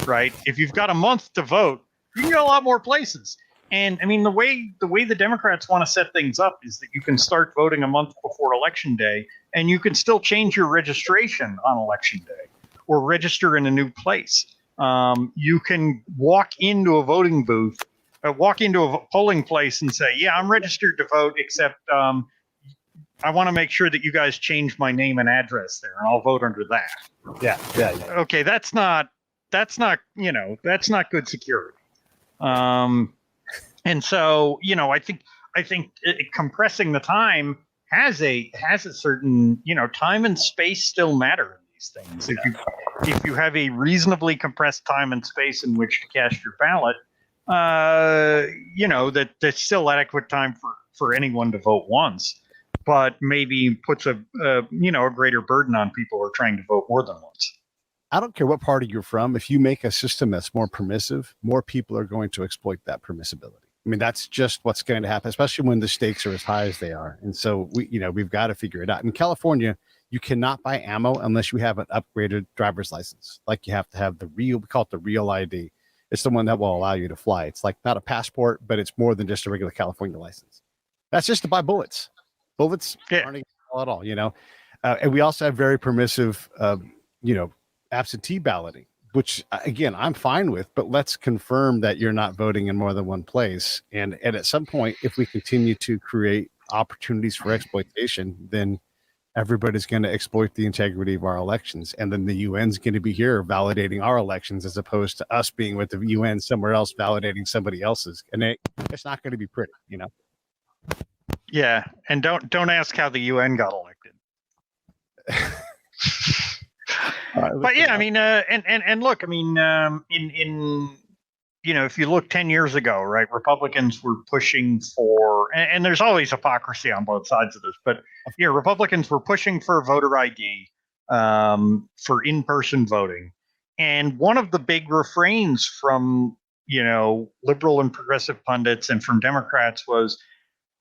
right? If you've got a month to vote, you can go a lot more places. And I mean, the way the Democrats want to set things up is that you can start voting a month before Election Day, and you can still change your registration on Election Day or register in a new place. You can walk into a voting booth, walk into a polling place and say, yeah, I'm registered to vote, except I want to make sure that you guys change my name and address there, and I'll vote under that. Yeah. Okay, that's not good security. And so, I think compressing the time has a certain, time and space still matter in these things. If you have a reasonably compressed time and space in which to cast your ballot, that there's still adequate time for anyone to vote once, but maybe puts a greater burden on people who are trying to vote more than once. I don't care what party you're from. If you make a system that's more permissive, more people are going to exploit that permissibility. I mean, that's just what's going to happen, especially when the stakes are as high as they are. And so we've got to figure it out. In California, you cannot buy ammo unless you have an upgraded driver's license. Like you have to have we call it the real ID. It's the one that will allow you to fly. It's like not a passport, but it's more than just a regular California license. That's just to buy bullets. Bullets aren't at all, and we also have very permissive, absentee balloting, which again, I'm fine with, but let's confirm that you're not voting in more than one place. And at some point, if we continue to create opportunities for exploitation, then everybody's going to exploit the integrity of our elections. And then the UN's going to be here validating our elections as opposed to us being with the UN somewhere else validating somebody else's. And it's not going to be pretty, Yeah. And don't ask how the UN got elected. But yeah, I mean, and look, I mean, if you look 10 years ago, right, Republicans were pushing for, and there's always hypocrisy on both sides of this, but yeah, Republicans were pushing for voter ID, for in-person voting. And one of the big refrains from, liberal and progressive pundits and from Democrats was,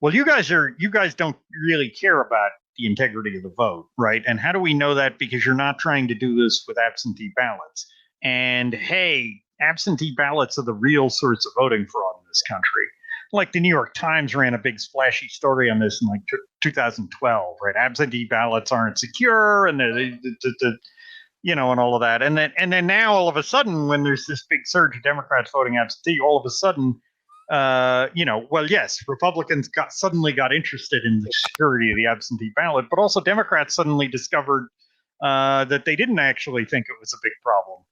well, you guys don't really care about the integrity of the vote, right? And how do we know that? Because you're not trying to do this with absentee ballots. And hey, absentee ballots are the real source of voting fraud in this country. Like the New York Times ran a big splashy story on this in like 2012, right? Absentee ballots aren't secure, and and all of that. And then now all of a sudden, when there's this big surge of Democrats voting absentee, all of a sudden, yes, Republicans suddenly got interested in the security of the absentee ballot, but also Democrats suddenly discovered that they didn't actually think it was a big problem.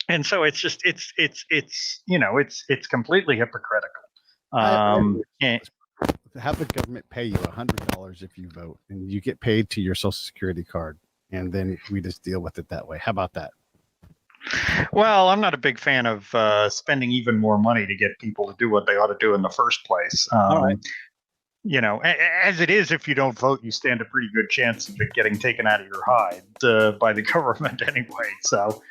And so it's just it's completely hypocritical. And have the government pay you $100 if you vote, and you get paid to your Social Security card, and then we just deal with it that way. How about that? Well, I'm not a big fan of spending even more money to get people to do what they ought to do in the first place. All right. As it is, if you don't vote, you stand a pretty good chance of it getting taken out of your hide by the government anyway. So,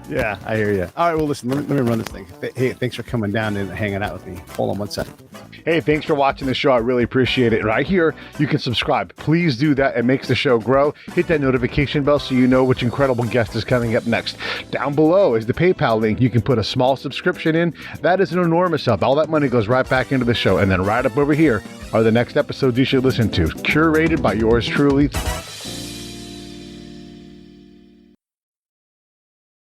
Yeah, I hear you. All right, well, listen, let me run this thing. Hey, thanks for coming down and hanging out with me. Hold on one second. Hey, thanks for watching the show. I really appreciate it. Right here, you can subscribe. Please do that. It makes the show grow. Hit that notification bell so you know which incredible guest is coming up next. Down below is the PayPal link. You can put a small subscription in. That is an enormous help. All that money goes right back into the show. And then right up over here are the next episodes you should listen to, curated by yours truly.